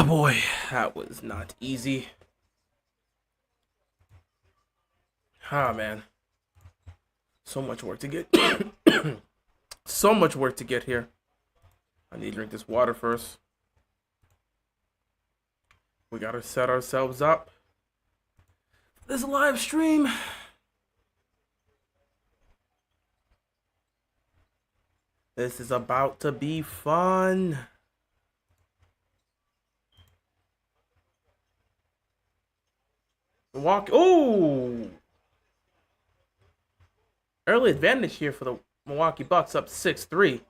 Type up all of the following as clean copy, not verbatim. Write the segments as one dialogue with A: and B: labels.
A: Oh boy, that was not easy. Ah man, so much work to get. So much work to get here. I need to drink this water first. We gotta set ourselves up. This live stream. This is about to be fun. Walk. Oh! Early advantage here for the Milwaukee Bucks, up 6-3.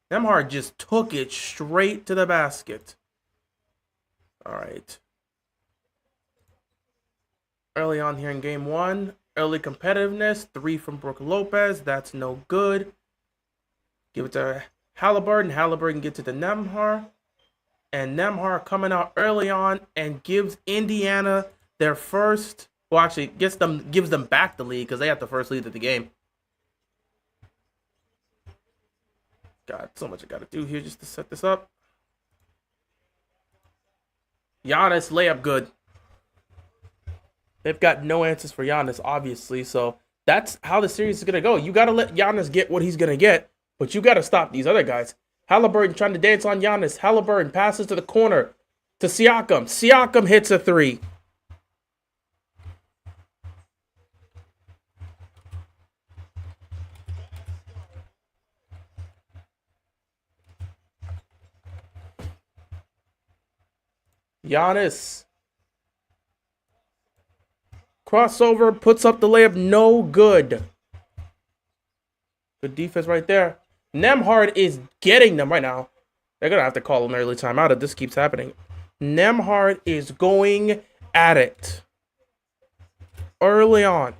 A: Nembhard just took it straight to the basket. All right. Early on here in game one, early competitiveness, 3 from Brook Lopez. That's no good. Give it to Halliburton. Halliburton gets it to Nembhard. And Nembhard coming out early on and gives Indiana their first, well, actually gives them back the lead because they have the first lead of the game. God, so much I got to do here just to set this up. Giannis layup good. They've got no answers for Giannis, obviously, so that's how the series is gonna go. You gotta let Giannis get what he's gonna get, but you gotta stop these other guys. Halliburton trying to dance on Giannis. Halliburton passes to the corner to Siakam. Siakam hits a 3. Giannis. Crossover, puts up the layup, no good. Good defense right there. Nembhard is getting them right now. They're going to have to call an early timeout if this keeps happening. Nembhard is going at it. Early on.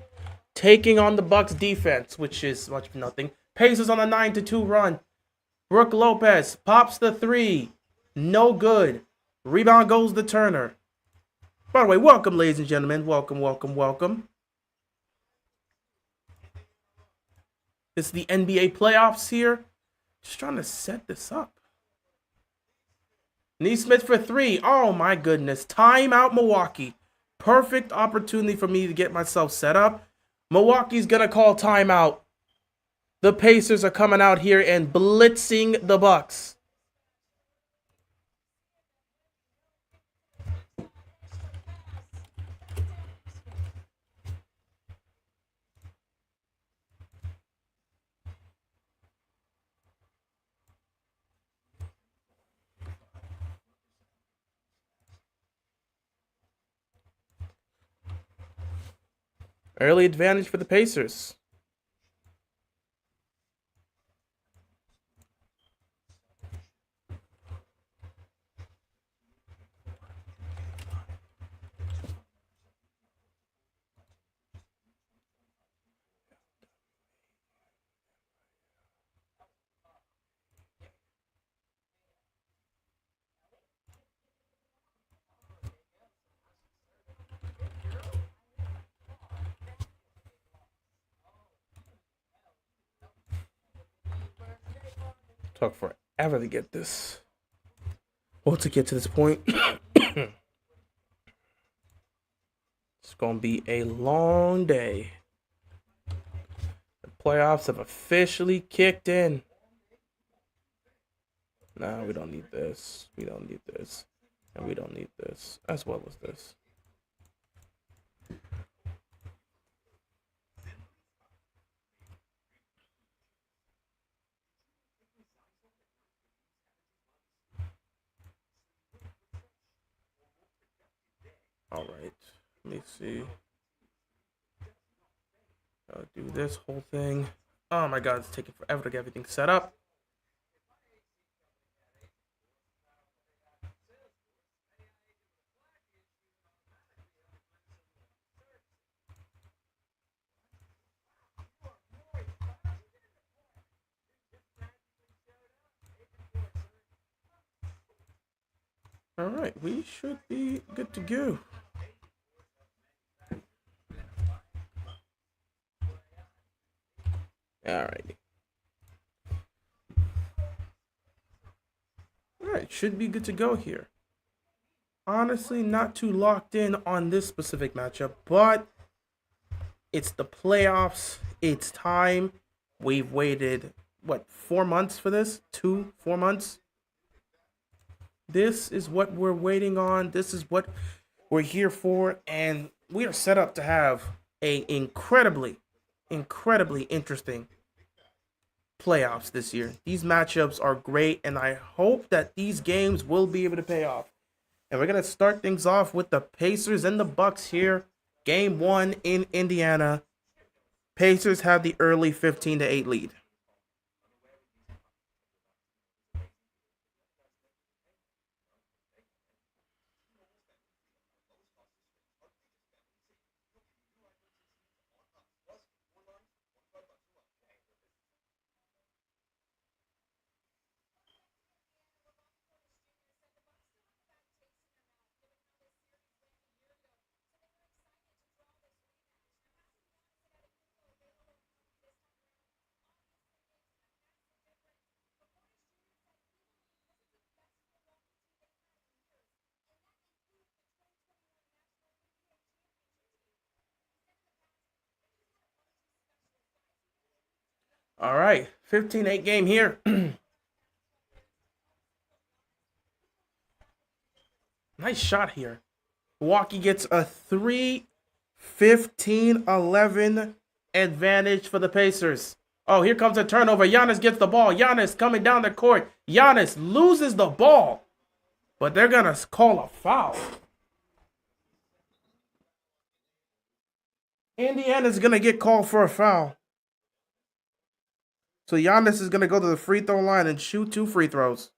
A: Taking on the Bucks defense, which is much of nothing. Pacers on a 9-2 run. Brook Lopez pops the 3. No good. Rebound goes to Turner. By the way, welcome, ladies and gentlemen. Welcome, welcome, welcome. It's the NBA playoffs here. Just trying to set this up. Nesmith for 3. Oh, my goodness. Timeout, Milwaukee. Perfect opportunity for me to get myself set up. Milwaukee's going to call timeout. The Pacers are coming out here and blitzing the Bucks. Early advantage for the Pacers. Took forever to get this. Well, to get to this point. It's going to be a long day. The playoffs have officially kicked in. No, we don't need this. We don't need this. And we don't need this. As well as this. All right. Let me see. I'll do this whole thing. Oh my god, it's taking forever to get everything set up. All right, we should be good to go. All right. right, should be good to go here. Honestly, not too locked in on this specific matchup, but it's the playoffs. It's time. We've waited, what, 4 months for this? 4 months? This is what we're waiting on. This is what we're here for. And we are set up to have a incredibly interesting playoffs this year. These matchups are great, and I hope that these games will be able to pay off. And we're going to start things off with the Pacers and the Bucks here. Game 1 in Indiana. Pacers have the early 15-8 lead. All right, 15-8 game here. Nice shot here. Milwaukee gets a 3-15-11 advantage for the Pacers. Oh, here comes a turnover. Giannis gets the ball. Giannis coming down the court. Giannis loses the ball, but they're going to call a foul. Indiana's going to get called for a foul. So Giannis is going to go to the free throw line and shoot 2 free throws.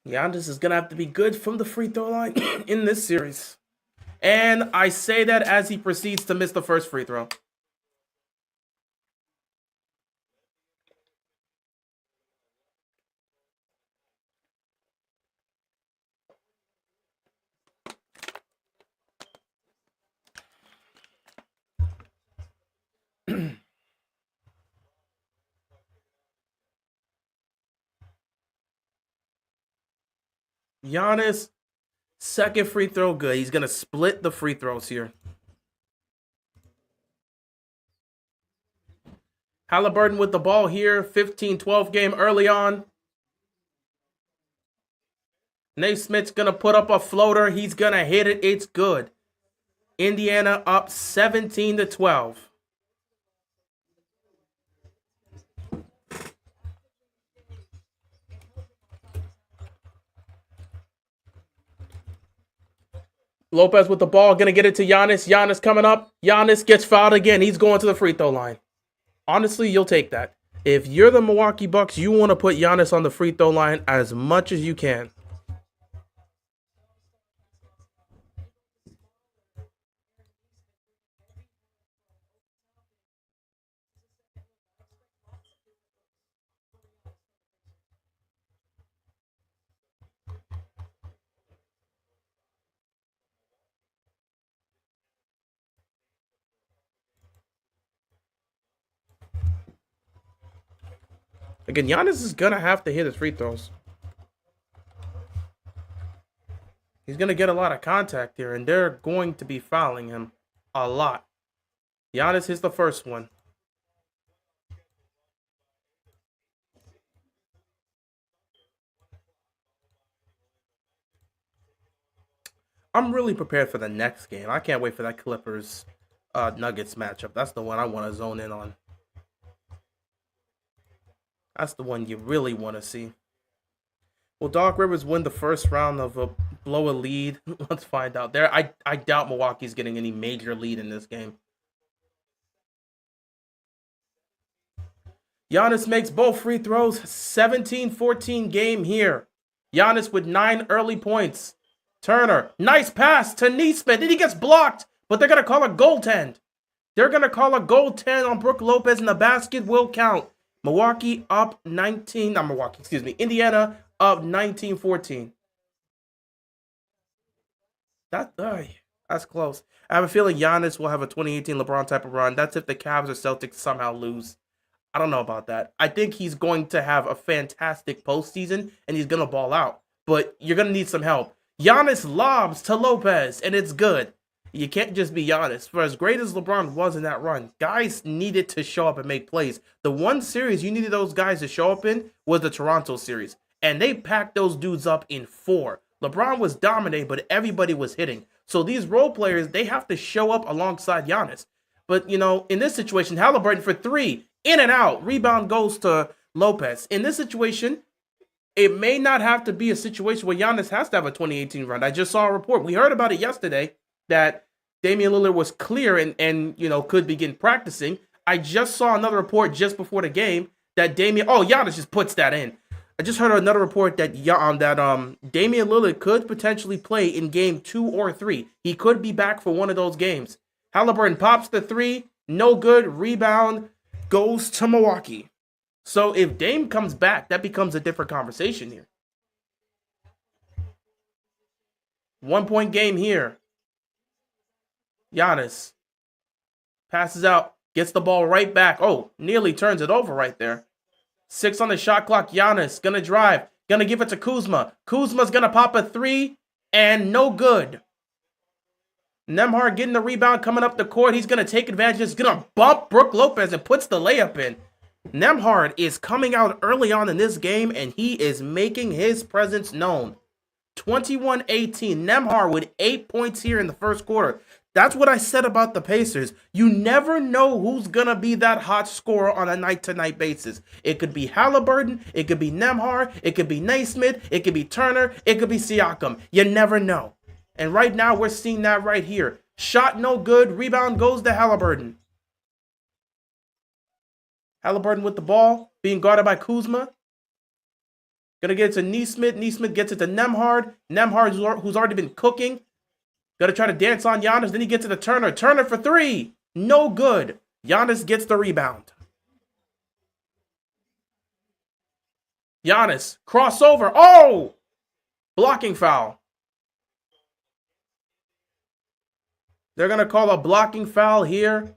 A: Giannis is going to have to be good from the free throw line in this series. And I say that as he proceeds to miss the first free throw. Giannis, second free throw good. He's going to split the free throws here. Halliburton with the ball here. 15-12 game early on. Naismith's going to put up a floater. He's going to hit it. It's good. Indiana up 17-12. Lopez with the ball, going to get it to Giannis. Giannis coming up. Giannis gets fouled again. He's going to the free throw line. Honestly, you'll take that. If you're the Milwaukee Bucks, you want to put Giannis on the free throw line as much as you can. Again, Giannis is going to have to hit his free throws. He's going to get a lot of contact here, and they're going to be fouling him a lot. Giannis hits the first one. I'm really prepared for the next game. I can't wait for that Clippers Nuggets matchup. That's the one I want to zone in on. That's the one you really want to see. Will Doc Rivers win the first round of a blow a lead? Let's find out. I doubt Milwaukee's getting any major lead in this game. Giannis makes both free throws. 17-14 game here. Giannis with 9 early points. Turner, nice pass to Nesmith. And he gets blocked, but they're going to call a goaltend. They're going to call a goaltend on Brook Lopez, and the basket will count. Milwaukee up 19. Not Milwaukee, excuse me. Indiana up 19-14. That's close. I have a feeling Giannis will have a 2018 LeBron type of run. That's if the Cavs or Celtics somehow lose. I don't know about that. I think he's going to have a fantastic postseason and he's going to ball out. But you're going to need some help. Giannis lobs to Lopez and it's good. You can't just be Giannis. For as great as LeBron was in that run, guys needed to show up and make plays. The one series you needed those guys to show up in was the Toronto series. And they packed those dudes up in 4. LeBron was dominating, but everybody was hitting. So these role players, they have to show up alongside Giannis. But, in this situation, Halliburton for 3, in and out. Rebound goes to Lopez. In this situation, it may not have to be a situation where Giannis has to have a 2018 run. I just saw a report. We heard about it yesterday that Damian Lillard was clear and could begin practicing. I just saw another report just before the game that Giannis just puts that in. I just heard another report that Damian Lillard could potentially play in game 2 or 3. He could be back for one of those games. Halliburton pops the 3, no good, rebound goes to Milwaukee. So if Dame comes back, that becomes a different conversation here. 1-point game here. Giannis passes out, gets the ball right back. Oh, nearly turns it over right there. 6 on the shot clock. Giannis gonna drive, gonna give it to Kuzma. Kuzma's gonna pop a 3 and no good. Nembhard getting the rebound, coming up the court. He's gonna take advantage. He's gonna bump Brook Lopez and puts the layup in. Nembhard is coming out early on in this game and he is making his presence known. 21-18. Nembhard with 8 points here in the first quarter. That's what I said about the Pacers. You never know who's going to be that hot scorer on a night-to-night basis. It could be Halliburton. It could be Nembhard. It could be Naismith. It could be Turner. It could be Siakam. You never know. And right now, we're seeing that right here. Shot no good. Rebound goes to Halliburton. Halliburton with the ball, being guarded by Kuzma. Gonna get it to Naismith. Naismith gets it to Nembhard. Nembhard, who's already been cooking. Gonna try to dance on Giannis. Then he gets to the Turner. Turner for 3. No good. Giannis gets the rebound. Giannis, crossover. Oh! Blocking foul. They're gonna call a blocking foul here.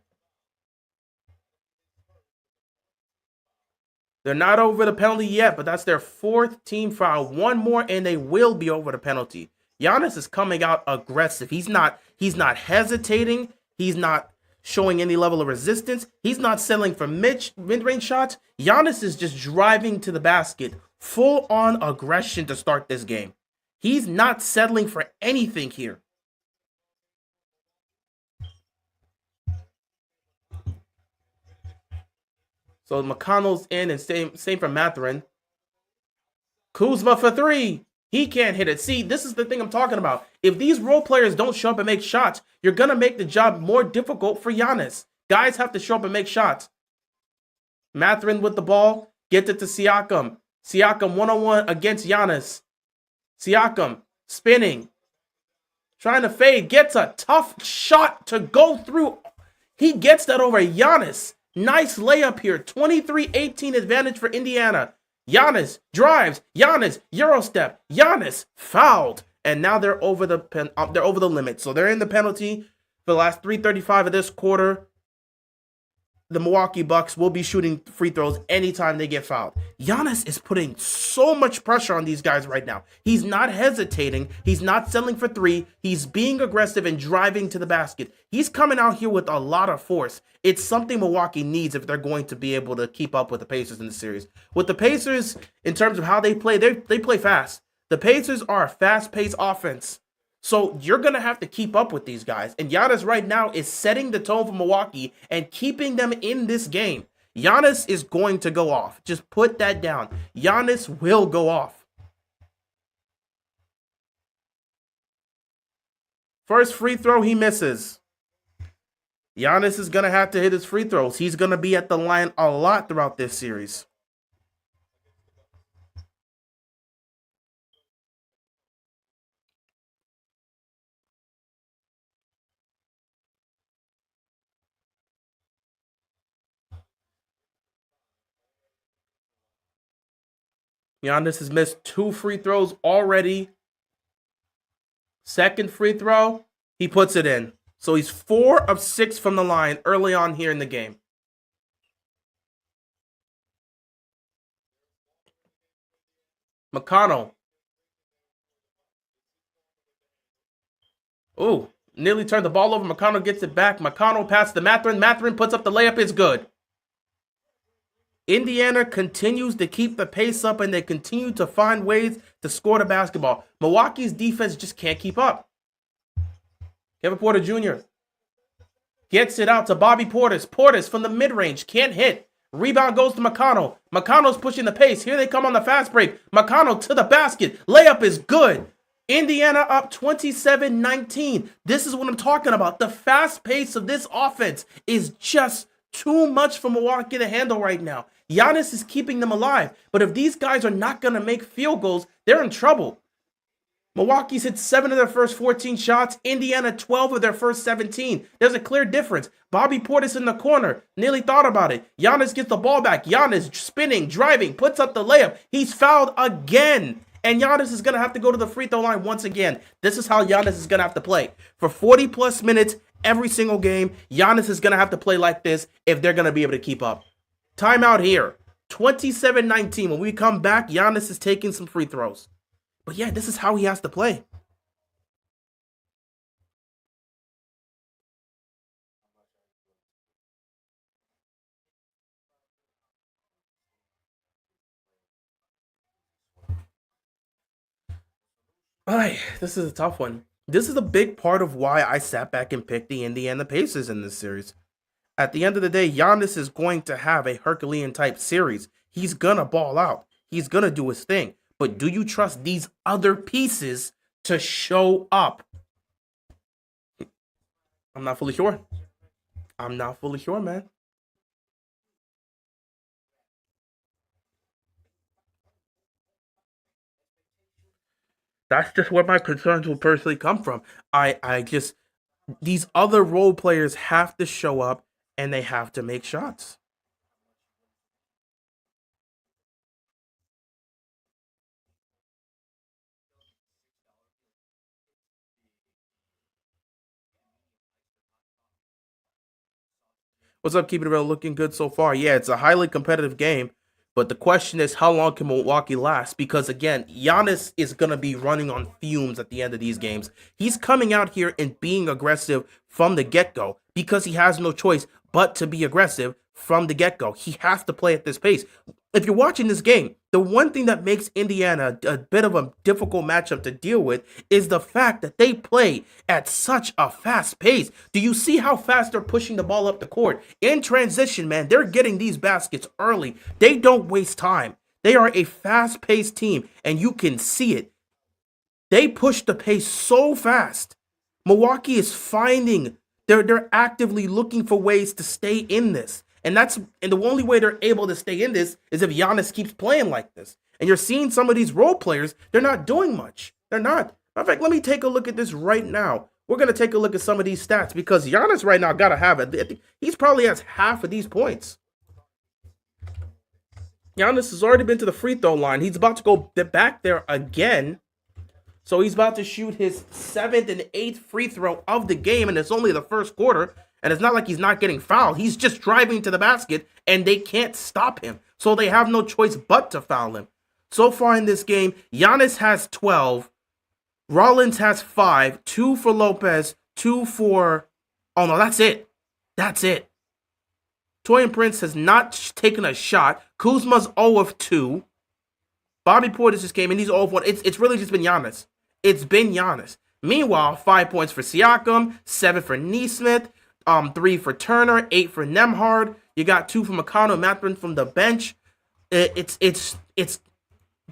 A: They're not over the penalty yet, but that's their 4th team foul. One more and they will be over the penalty. Giannis is coming out aggressive. He's not hesitating. He's not showing any level of resistance. He's not settling for mid-range shots. Giannis is just driving to the basket. Full-on aggression to start this game. He's not settling for anything here. So McConnell's in and same for Mathurin. Kuzma for 3. He can't hit it. See, this is the thing I'm talking about. If these role players don't show up and make shots, you're going to make the job more difficult for Giannis. Guys have to show up and make shots. Mathurin with the ball. Gets it to Siakam. Siakam one-on-one against Giannis. Siakam spinning. Trying to fade. Gets a tough shot to go through. He gets that over Giannis. Nice layup here. 23-18 advantage for Indiana. Giannis drives. Giannis Eurostep. Giannis fouled, and now they're over the limit. So they're in the penalty for the last 3:35 of this quarter. The Milwaukee Bucks will be shooting free throws anytime they get fouled. Giannis is putting so much pressure on these guys right now. He's not hesitating. He's not settling for 3. He's being aggressive and driving to the basket. He's coming out here with a lot of force. It's something Milwaukee needs if they're going to be able to keep up with the Pacers in the series. With the Pacers, in terms of how they play, they play fast. The Pacers are a fast-paced offense. So you're going to have to keep up with these guys. And Giannis right now is setting the tone for Milwaukee and keeping them in this game. Giannis is going to go off. Just put that down. Giannis will go off. First free throw, he misses. Giannis is going to have to hit his free throws. He's going to be at the line a lot throughout this series. Giannis has missed 2 free throws already. Second free throw, he puts it in. So he's 4 of 6 from the line early on here in the game. McConnell. Ooh, nearly turned the ball over. McConnell gets it back. McConnell passes to Mathurin. Mathurin puts up the layup. It's good. Indiana continues to keep the pace up, and they continue to find ways to score the basketball. Milwaukee's defense just can't keep up. Kevin Porter Jr. gets it out to Bobby Portis. Portis from the mid-range can't hit. Rebound goes to McConnell. McConnell's pushing the pace. Here they come on the fast break. McConnell to the basket. Layup is good. Indiana up 27-19. This is what I'm talking about. The fast pace of this offense is just too much for Milwaukee to handle right now. Giannis is keeping them alive. But if these guys are not going to make field goals, they're in trouble. Milwaukee's hit 7 of their first 14 shots. Indiana 12 of their first 17. There's a clear difference. Bobby Portis in the corner. Nearly thought about it. Giannis gets the ball back. Giannis spinning, driving, puts up the layup. He's fouled again. And Giannis is going to have to go to the free throw line once again. This is how Giannis is going to have to play. For 40-plus minutes every single game, Giannis is going to have to play like this if they're going to be able to keep up. Timeout here. 27-19. When we come back, Giannis is taking some free throws. But yeah, this is how he has to play. Ay, this is a tough one. This is a big part of why I sat back and picked the Indiana Pacers in this series. At the end of the day, Giannis is going to have a Herculean-type series. He's going to ball out. He's going to do his thing. But do you trust these other pieces to show up? I'm not fully sure. I'm not fully sure, man. That's just where my concerns will personally come from. I just, these other role players have to show up and they have to make shots. What's up, Keep It Real? Looking good so far. Yeah, it's a highly competitive game, but the question is, how long can Milwaukee last? Because again, Giannis is going to be running on fumes at the end of these games. He's coming out here and being aggressive from the get-go because he has no choice but to be aggressive from the get-go. He has to play at this pace. If you're watching this game, the one thing that makes Indiana a bit of a difficult matchup to deal with is the fact that they play at such a fast pace. Do you see how fast they're pushing the ball up the court? In transition, man, they're getting these baskets early. They don't waste time. They are a fast-paced team, and you can see it. They push the pace so fast. Milwaukee is finding, they're actively looking for ways to stay in this. And the only way they're able to stay in this is if Giannis keeps playing like this. And you're seeing some of these role players, they're not doing much. They're not. In fact, let me take a look at this right now. We're going to take a look at some of these stats because Giannis right now got to have it. He's probably has half of these points. Giannis has already been to the free throw line. He's about to go back there again. So he's about to shoot his 7th and 8th free throw of the game, and it's only the first quarter. And it's not like he's not getting fouled. He's just driving to the basket, and they can't stop him. So they have no choice but to foul him. So far in this game, Giannis has 12. Rollins has 5. 2 for Lopez. 2 for... Oh, no, that's it. That's it. Taurean Prince has not taken a shot. Kuzma's 0 of 2. Bobby Portis just came in. He's 0 of 1. It's really just been Giannis. It's been Giannis. Meanwhile, 5 points for Siakam. 7 for Nesmith. 3 for Turner, 8 for Nembhard. You got 2 for McConnell, Mathurin from the bench. It's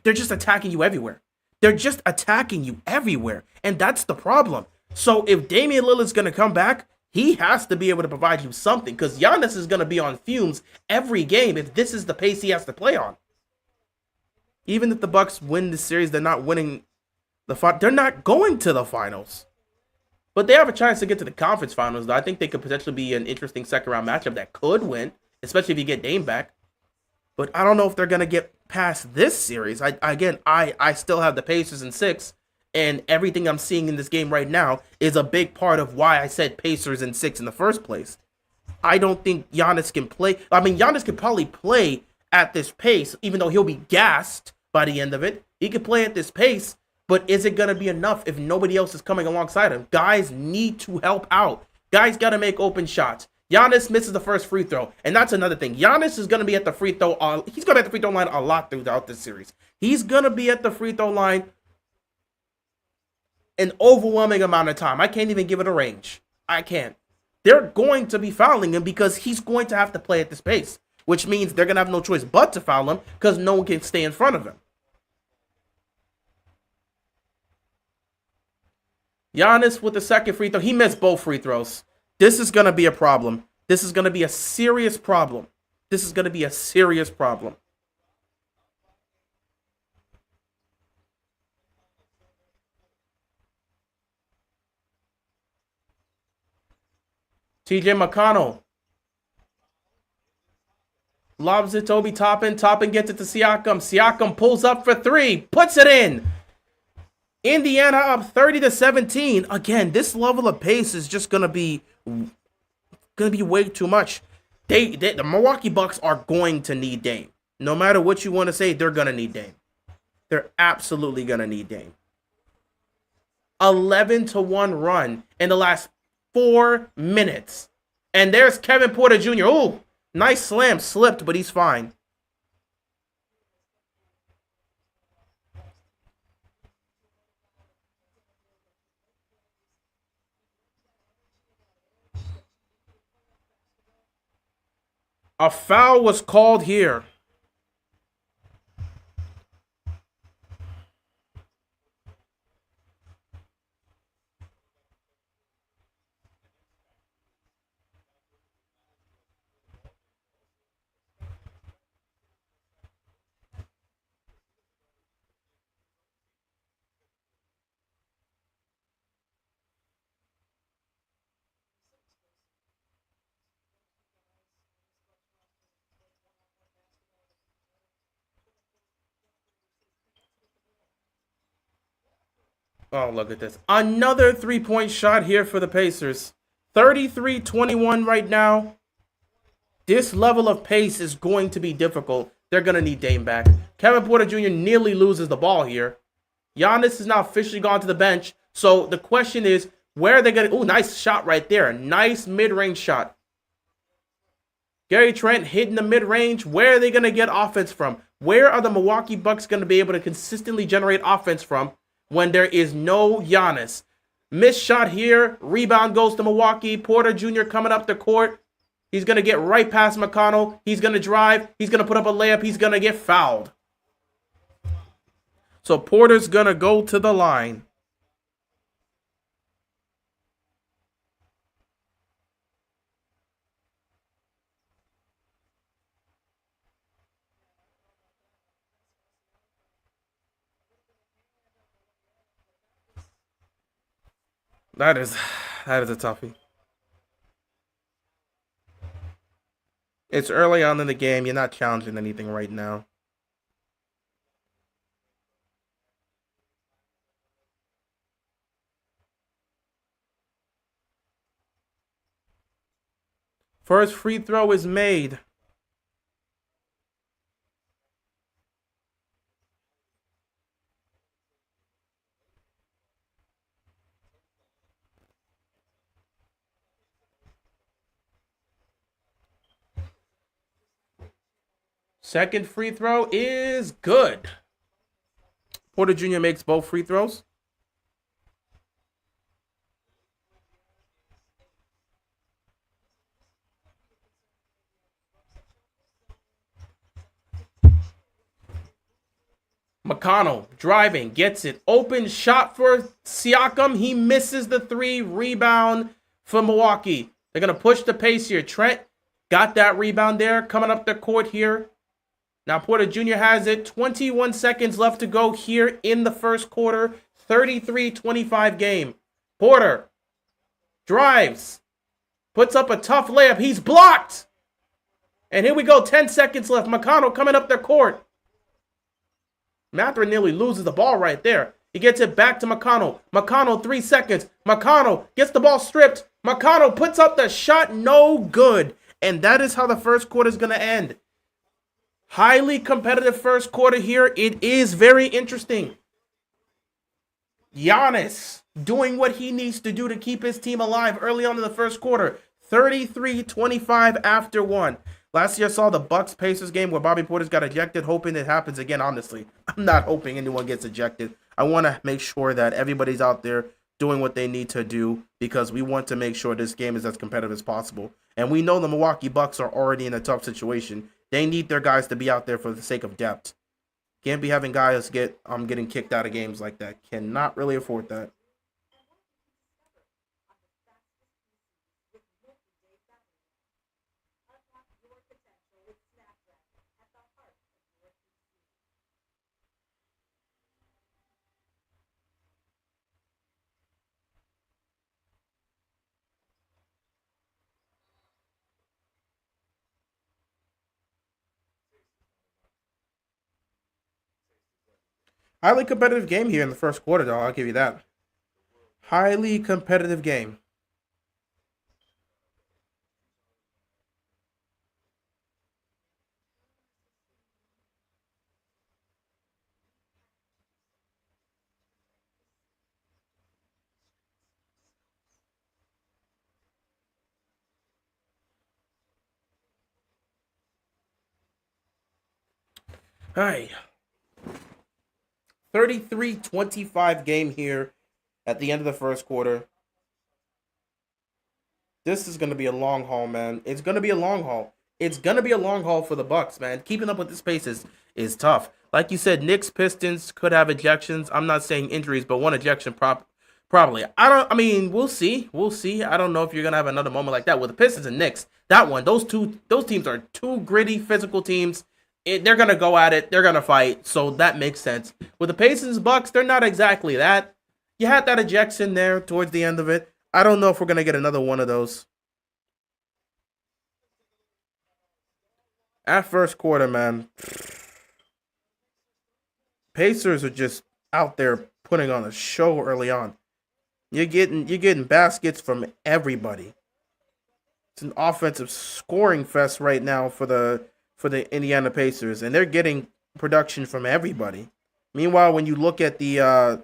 A: they're just attacking you everywhere. They're just attacking you everywhere, and that's the problem. So if Damian Lillard's gonna come back, he has to be able to provide you something because Giannis is gonna be on fumes every game if this is the pace he has to play on. Even if the Bucks win the series, they're not winning they're not going to the finals. But they have a chance to get to the conference finals, though. I think they could potentially be an interesting second-round matchup that could win, especially if you get Dame back. But I don't know if they're gonna get past this series. I still have the Pacers in 6, and everything I'm seeing in this game right now is a big part of why I said Pacers in 6 in the first place. I don't think Giannis can play. I mean, Giannis could probably play at this pace, even though he'll be gassed by the end of it. He could play at this pace, but is it going to be enough if nobody else is coming alongside him? Guys need to help out. Guys got to make open shots. Giannis misses the first free throw, and that's another thing. Giannis is going to be at the free throw. He's going to be at the free throw line a lot throughout this series. He's going to be at the free throw line an overwhelming amount of time. I can't even give it a range. I can't. They're going to be fouling him because he's going to have to play at this pace, which means they're going to have no choice but to foul him because no one can stay in front of him. Giannis with the second free throw. He missed both free throws. This is going to be a problem. This is going to be a serious problem. This is going to be a serious problem. TJ McConnell lobs it to Obi Toppin. Toppin gets it to Siakam. Siakam pulls up for 3. Puts it in. Indiana up 30-17. Again, this level of pace is just gonna be way too much. The Milwaukee Bucks are going to need Dame. No matter what you want to say, they're gonna need Dame. They're absolutely gonna need Dame. 11-1 run in the last 4 minutes. And there's Kevin Porter Jr. Oh, nice slam. Slipped, but he's fine. A foul was called here. Oh, look at this. Another three-point shot here for the Pacers. 33-21 right now. This level of pace is going to be difficult. They're going to need Dame back. Kevin Porter Jr. nearly loses the ball here. Giannis is now officially gone to the bench. So the question is, where are they going to... Oh, nice shot right there. Nice mid-range shot. Gary Trent hitting the mid-range. Where are they going to get offense from? Where are the Milwaukee Bucks going to be able to consistently generate offense from when there is no Giannis? Missed shot here. Rebound goes to Milwaukee. Porter Jr. coming up the court. He's going to get right past McConnell. He's going to drive. He's going to put up a layup. He's going to get fouled. So Porter's going to go to the line. That is a toughie. It's early on in the game. You're not challenging anything right now. First free throw is made. Second free throw is good. Porter Jr. makes both free throws. McConnell driving, gets it. Open shot for Siakam. He misses the 3. Rebound for Milwaukee. They're going to push the pace here. Trent got that rebound there. Coming up the court here. Now Porter Jr. has it. 21 seconds left to go here in the first quarter. 33-25 game. Porter drives. Puts up a tough layup. He's blocked. And here we go, 10 seconds left. McConnell coming up their court. Mathurin nearly loses the ball right there. He gets it back to McConnell. McConnell, 3 seconds. McConnell gets the ball stripped. McConnell puts up the shot, no good. And that is how the first quarter is going to end. Highly competitive first quarter here. It is very interesting. Giannis doing what he needs to do to keep his team alive early on in the first quarter. 33-25 after one. Last year I saw the Bucks-Pacers game where Bobby Portis got ejected, hoping it happens again, honestly. I'm not hoping anyone gets ejected. I want to make sure that everybody's out there doing what they need to do because we want to make sure this game is as competitive as possible. And we know the Milwaukee Bucks are already in a tough situation. They need their guys to be out there for the sake of depth. Can't be having guys getting kicked out of games like that. Cannot really afford that. Highly competitive game here in the first quarter, though. I'll give you that. Highly competitive game. All right. 33-25 game here at the end of the first quarter. This is going to be a long haul, man. It's going to be a long haul. It's going to be a long haul for the Bucks, man. Keeping up with this pace is tough. Like you said, Knicks, Pistons could have ejections. I'm not saying injuries, but one ejection probably. We'll see. We'll see. I don't know if you're going to have another moment like that with the Pistons and Knicks. Those teams are two gritty, physical teams. They're going to go at it. They're going to fight. So that makes sense. With the Pacers Bucks, they're not exactly that. You had that ejection there towards the end of it. I don't know if we're going to get another one of those. At first quarter, man. Pacers are just out there putting on a show early on. You're getting baskets from everybody. It's an offensive scoring fest right now for the Indiana Pacers, and they're getting production from everybody. Meanwhile, when you look at the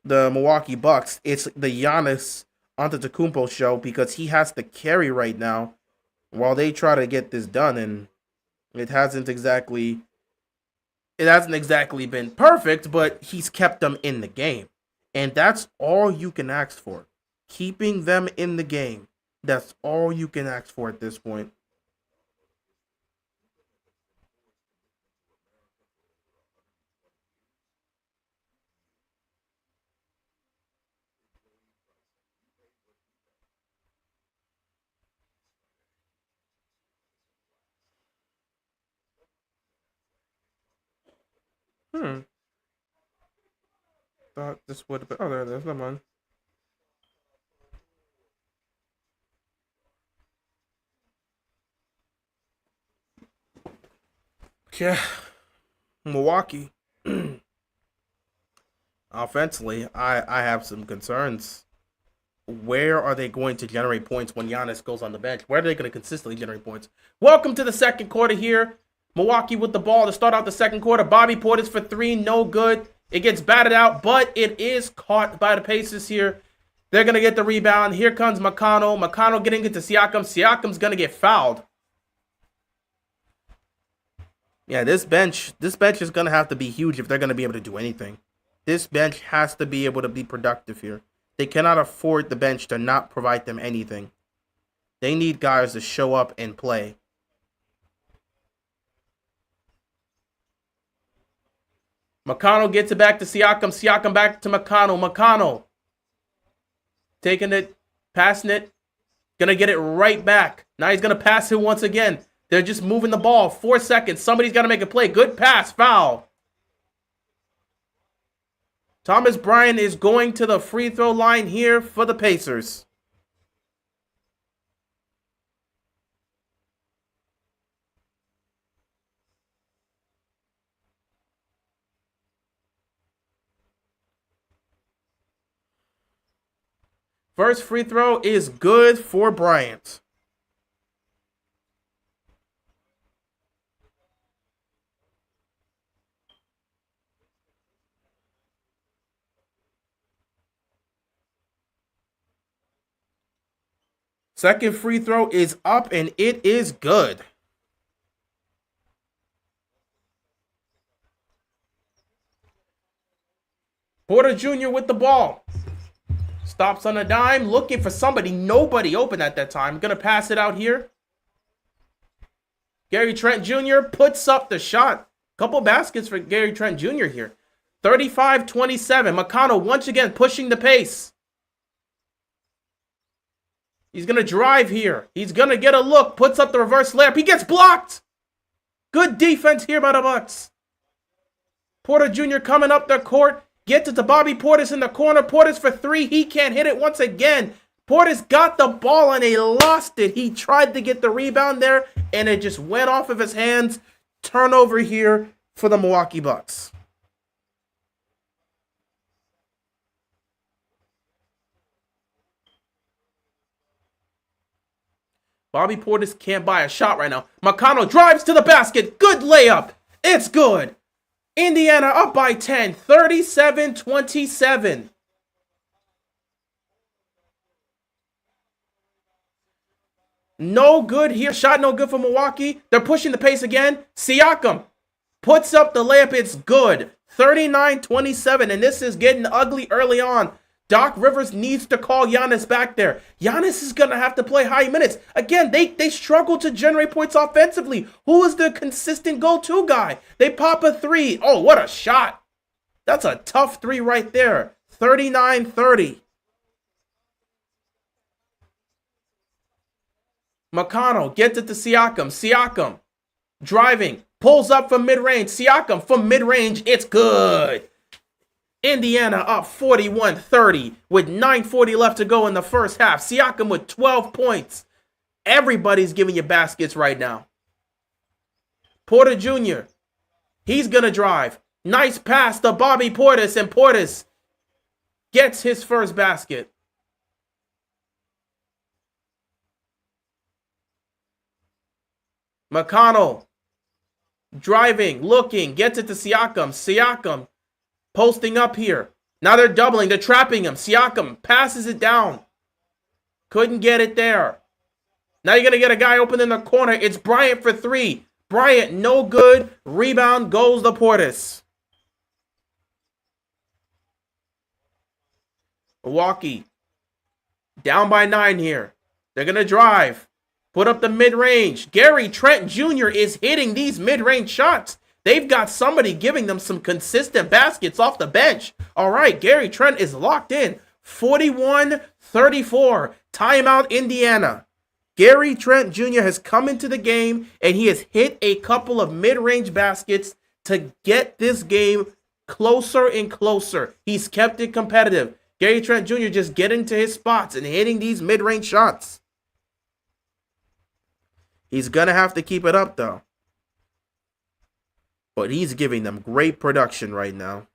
A: Milwaukee Bucks, it's the Giannis Antetokounmpo show because he has to carry right now while they try to get this done, and it hasn't exactly been perfect, but he's kept them in the game, and that's all you can ask for. Keeping them in the game. That's all you can ask for at this point. Thought this would have been. Oh, there's no one. Yeah, Milwaukee. Offensively, I have some concerns. Where are they going to generate points when Giannis goes on the bench? Where are they going to consistently generate points? Welcome to the second quarter here. Milwaukee with the ball to start out the second quarter. Bobby Portis for three, no good. It gets batted out, but it is caught by the Pacers here. They're going to get the rebound. Here comes McConnell. McConnell getting it to Siakam. Siakam's going to get fouled. Yeah, this bench is going to have to be huge if they're going to be able to do anything. This bench has to be able to be productive here. They cannot afford the bench to not provide them anything. They need guys to show up and play. McConnell gets it back to Siakam. Siakam back to McConnell. McConnell taking it, passing it. Going to get it right back. Now he's going to pass it once again. They're just moving the ball. 4 seconds. Somebody's got to make a play. Good pass. Foul. Thomas Bryant is going to the free throw line here for the Pacers. First free throw is good for Bryant. Second free throw is up and it is good. Porter Jr. with the ball. Stops on a dime, looking for somebody. Nobody open at that time. Gonna pass it out here. Gary Trent Jr. puts up the shot. Couple baskets for Gary Trent Jr. here. 35-27. McConnell once again pushing the pace. He's going to drive here. He's going to get a look. Puts up the reverse layup. He gets blocked. Good defense here by the Bucks. Porter Jr. coming up the court. Gets it to Bobby Portis in the corner. Portis for three. He can't hit it once again. Portis got the ball and he lost it. He tried to get the rebound there and it just went off of his hands. Turnover here for the Milwaukee Bucks. Bobby Portis can't buy a shot right now. McConnell drives to the basket. Good layup. It's good. Indiana up by 10. 37-27. No good here. Shot no good for Milwaukee. They're pushing the pace again. Siakam puts up the layup. It's good. 39-27. And this is getting ugly early on. Doc Rivers needs to call Giannis back there. Giannis is going to have to play high minutes. Again, they struggle to generate points offensively. Who is the consistent go-to guy? They pop a three. Oh, what a shot. That's a tough three right there. 39-30. McConnell gets it to Siakam. Siakam driving. Pulls up from mid-range. Siakam from mid-range. It's good. Indiana up 41-30 with 9:40 left to go in the first half. Siakam with 12 points. Everybody's giving you baskets right now. Porter Jr. He's going to drive. Nice pass to Bobby Portis, and Portis gets his first basket. McConnell driving, looking, gets it to Siakam. Siakam posting up here. Now they're doubling. They're trapping him. Siakam passes it down. Couldn't get it there. Now you're going to get a guy open in the corner. It's Bryant for three. Bryant, no good. Rebound goes to Portis. Milwaukee down by 9 here. They're going to drive. Put up the mid-range. Gary Trent Jr. is hitting these mid-range shots. They've got somebody giving them some consistent baskets off the bench. All right, Gary Trent is locked in. 41-34. Timeout, Indiana. Gary Trent Jr. has come into the game, and he has hit a couple of mid-range baskets to get this game closer and closer. He's kept it competitive. Gary Trent Jr. just getting to his spots and hitting these mid-range shots. He's going to have to keep it up, though. But he's giving them great production right now.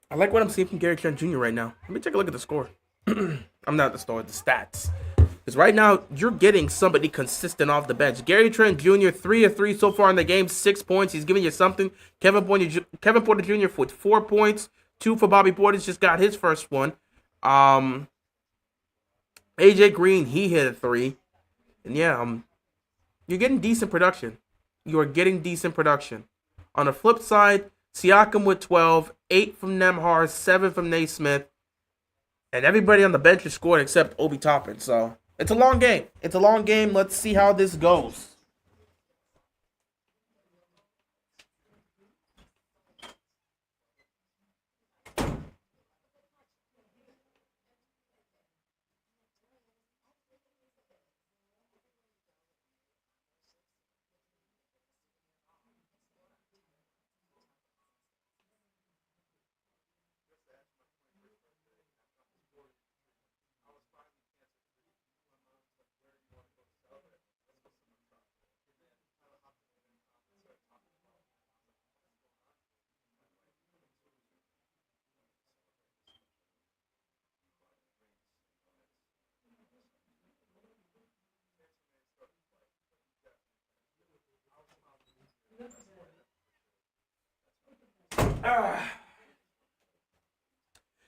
A: I like what I'm seeing from Gary Trent Jr. right now. Let me take a look at the score. I'm not the score, the stats. Because right now, you're getting somebody consistent off the bench. Gary Trent Jr., 3 of 3 so far in the game, 6 points. He's giving you something. Kevin Porter Jr. with 4 points. 2 for Bobby Portis, just got his first one. AJ Green, he hit a 3. And yeah, you're getting decent production. You are getting decent production. On the flip side, Siakam with 12, 8 from Nembhard, 7 from Naismith. And everybody on the bench is scored except Obi Toppin. So It's a long game. It's a long game. Let's see how this goes.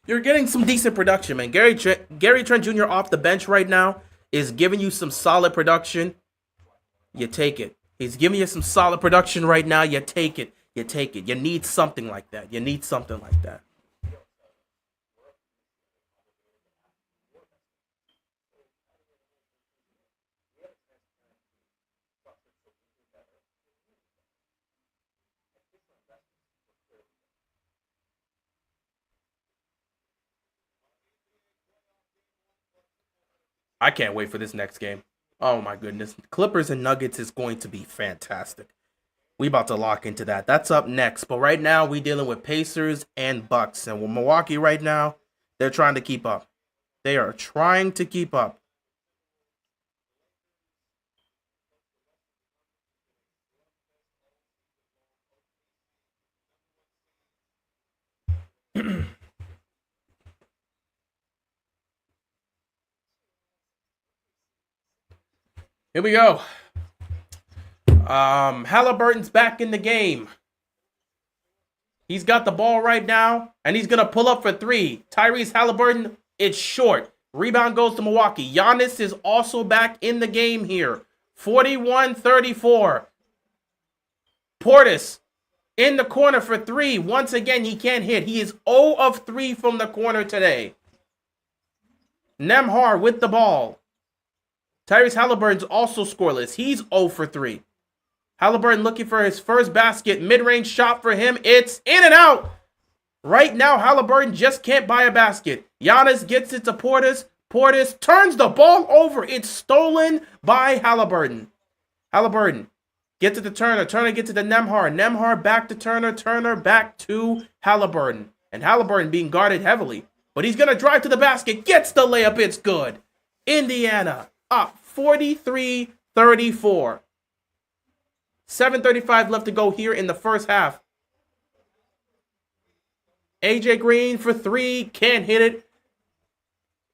A: You're getting some decent production, man. Gary Trent Jr. off the bench right now is giving you some solid production. You take it. He's giving you some solid production right now. You take it. You take it. You need something like that. You need something like that. I can't wait for this next game. Oh my goodness. Clippers and Nuggets is going to be fantastic. We about to lock into that. That's up next. But right now we dealing with Pacers and Bucks. And with Milwaukee right now, they're trying to keep up. They are trying to keep up. Here we go. Halliburton's back in the game. He's got the ball right now, and he's going to pull up for three. Tyrese Halliburton, it's short. Rebound goes to Milwaukee. Giannis is also back in the game here. 41-34. Portis in the corner for three. Once again, he can't hit. He is 0 of 3 from the corner today. Nembhard with the ball. Tyrese Halliburton's also scoreless. He's 0 for 3. Halliburton looking for his first basket. Mid-range shot for him. It's in and out. Right now, Halliburton just can't buy a basket. Giannis gets it to Portis. Portis turns the ball over. It's stolen by Halliburton. Halliburton gets it to Turner. Turner gets it to Nembhard. Nembhard back to Turner. Turner back to Halliburton. And Halliburton being guarded heavily. But he's going to drive to the basket. Gets the layup. It's good. Indiana up 43-34. 7:35 left to go here in the first half. AJ Green for three. Can't hit it.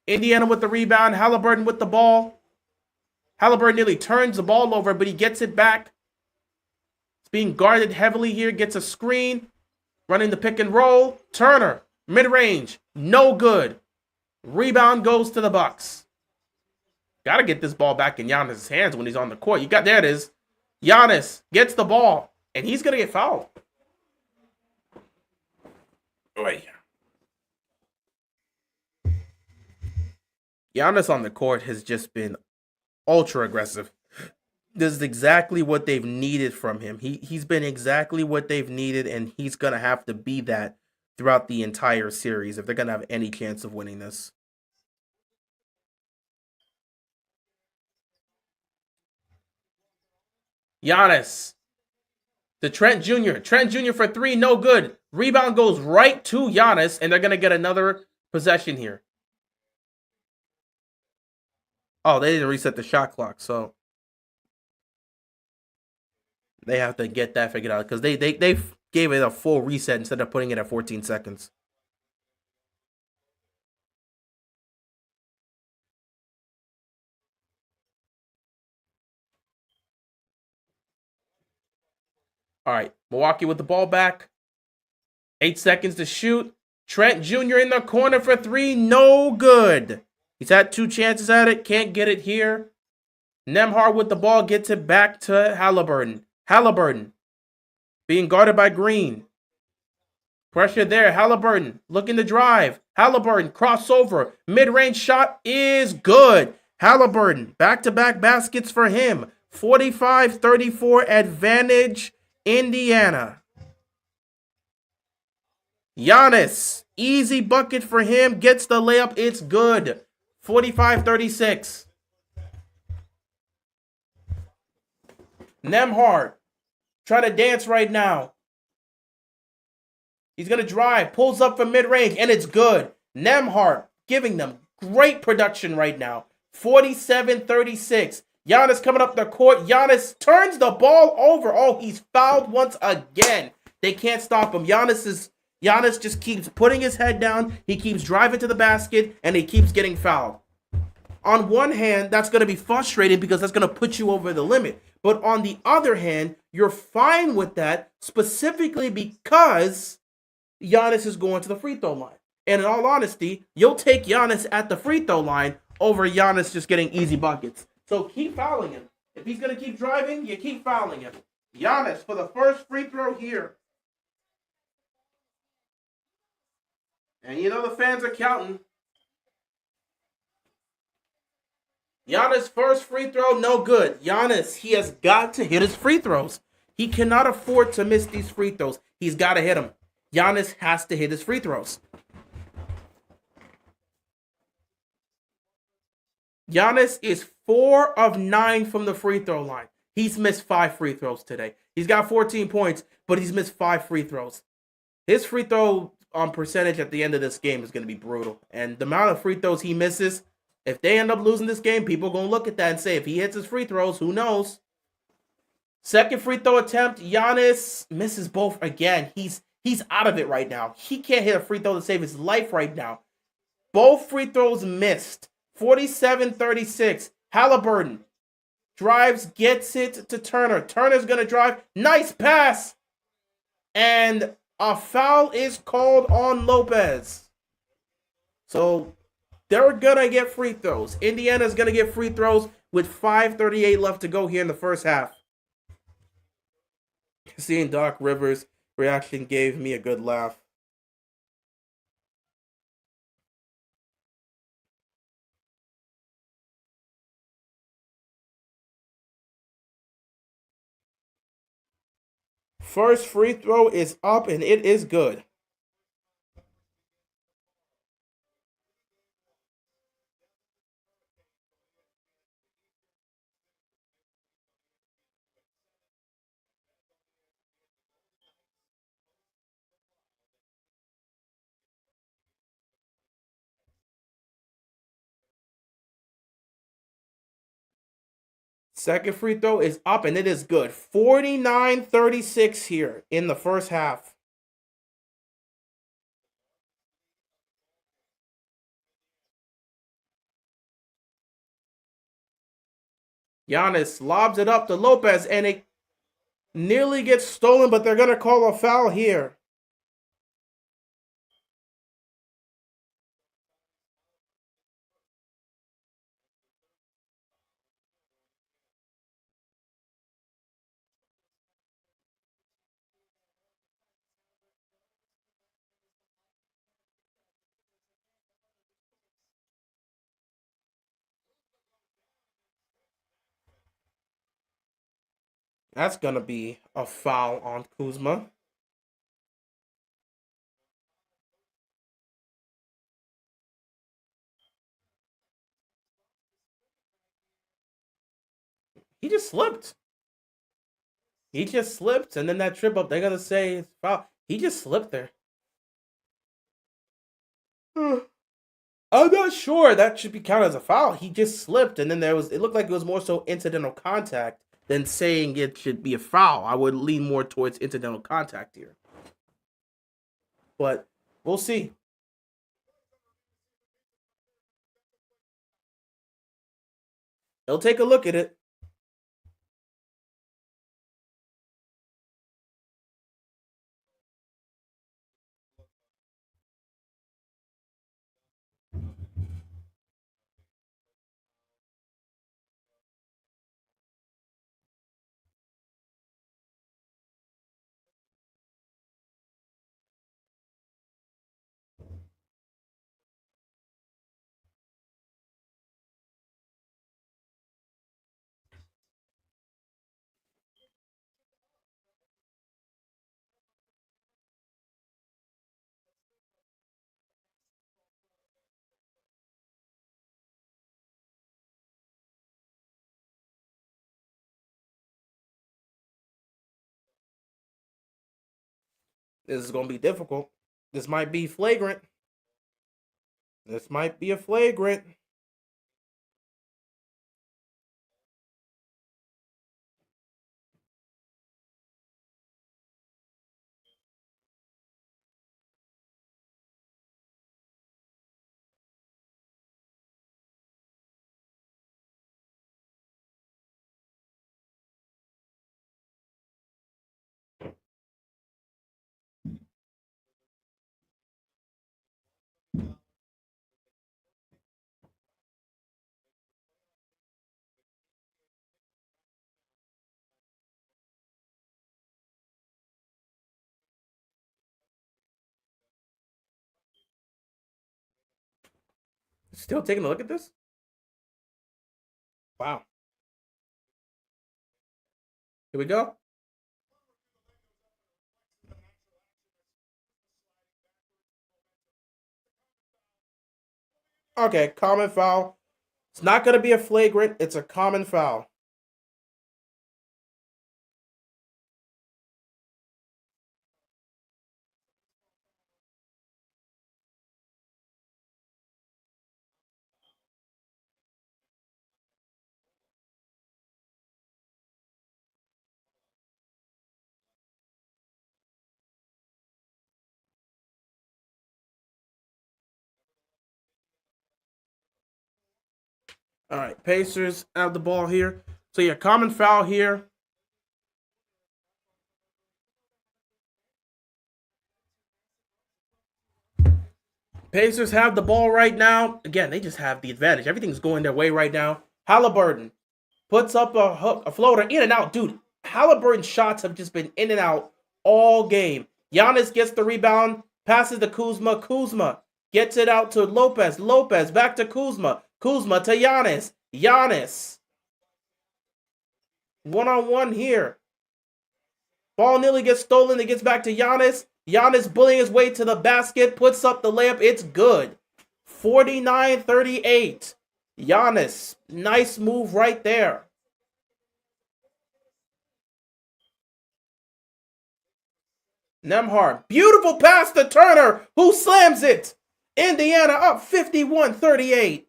A: Indiana with the rebound. Halliburton with the ball. Halliburton nearly turns the ball over, but he gets it back. It's being guarded heavily here. Gets a screen. Running the pick and roll. Turner. Mid-range. No good. Rebound goes to the Bucks. Got to get this ball back in Giannis' hands when he's on the court. There it is. Giannis gets the ball, and he's going to get fouled. Giannis on the court has just been ultra aggressive. This is exactly what they've needed from him. He's been exactly what they've needed, and he's going to have to be that throughout the entire series if they're going to have any chance of winning this. Giannis to Trent Jr. Trent Jr. for three, no good. Rebound goes right to Giannis, and they're going to get another possession here. Oh, they didn't reset the shot clock, so they have to get that figured out because they gave it a full reset instead of putting it at 14 seconds. All right, Milwaukee with the ball back. 8 seconds to shoot. Trent Jr. in the corner for three. No good. He's had 2 chances at it. Can't get it here. Nembhard with the ball gets it back to Halliburton. Halliburton being guarded by Green. Pressure there. Halliburton looking to drive. Halliburton crossover. Mid-range shot is good. Halliburton, back-to-back baskets for him. 45-34 advantage, Indiana. Giannis, easy bucket for him, gets the layup, it's good. 45-36. Nembhard, trying to dance right now. He's going to drive, pulls up from mid-range, and it's good. Nembhard giving them great production right now. 47-36. Giannis coming up the court. Giannis turns the ball over. Oh, he's fouled once again. They can't stop him. Giannis just keeps putting his head down. He keeps driving to the basket, and he keeps getting fouled. On one hand, that's going to be frustrating because that's going to put you over the limit. But on the other hand, you're fine with that specifically because Giannis is going to the free throw line. And in all honesty, you'll take Giannis at the free throw line over Giannis just getting easy buckets. So keep fouling him. If he's going to keep driving, you keep fouling him. Giannis for the first free throw here. And you know the fans are counting. Giannis' first free throw, no good. Giannis, he has got to hit his free throws. He cannot afford to miss these free throws. He's got to hit them. Giannis has to hit his free throws. Giannis is 4 of 9 from the free throw line. He's missed 5 free throws today. He's got 14 points, but he's missed 5 free throws. His free throw percentage at the end of this game is going to be brutal. And the amount of free throws he misses, if they end up losing this game, people are going to look at that and say, if he hits his free throws, who knows? Second free throw attempt, Giannis misses both again. He's out of it right now. He can't hit a free throw to save his life right now. Both free throws missed. 47-36. Halliburton drives, gets it to Turner. Turner's going to drive. Nice pass. And a foul is called on Lopez. So they're going to get free throws. Indiana's going to get free throws with 5:38 left to go here in the first half. Seeing Doc Rivers' reaction gave me a good laugh. First free throw is up and it is good. Second free throw is up and it is good. 49-36 here in the first half. Giannis lobs it up to Lopez and it nearly gets stolen, but they're going to call a foul here. That's going to be a foul on Kuzma. He just slipped. He just slipped, and then that trip up, they're going to say it's foul. He just slipped there. I'm not sure that should be counted as a foul. He just slipped, and then it looked like it was more so incidental contact than saying it should be a foul. I would lean more towards incidental contact here. But we'll see. He'll take a look at it. This is going to be difficult. This might be flagrant. This might be a flagrant. Still taking a look at this? Wow. Here we go. Okay, common foul. It's not going to be a flagrant. It's a common foul. All right, Pacers have the ball here. So yeah, common foul here. Pacers have the ball right now. Again, they just have the advantage. Everything's going their way right now. Halliburton puts up a hook, a floater, in and out. Dude, Halliburton's shots have just been in and out all game. Giannis gets the rebound, passes to Kuzma. Kuzma gets it out to Lopez. Lopez back to Kuzma. Kuzma to Giannis. Giannis. One-on-one here. Ball nearly gets stolen. It gets back to Giannis. Giannis bullying his way to the basket. Puts up the layup. It's good. 49-38. Giannis. Nice move right there. Nembhard. Beautiful pass to Turner, who slams it. Indiana up 51-38.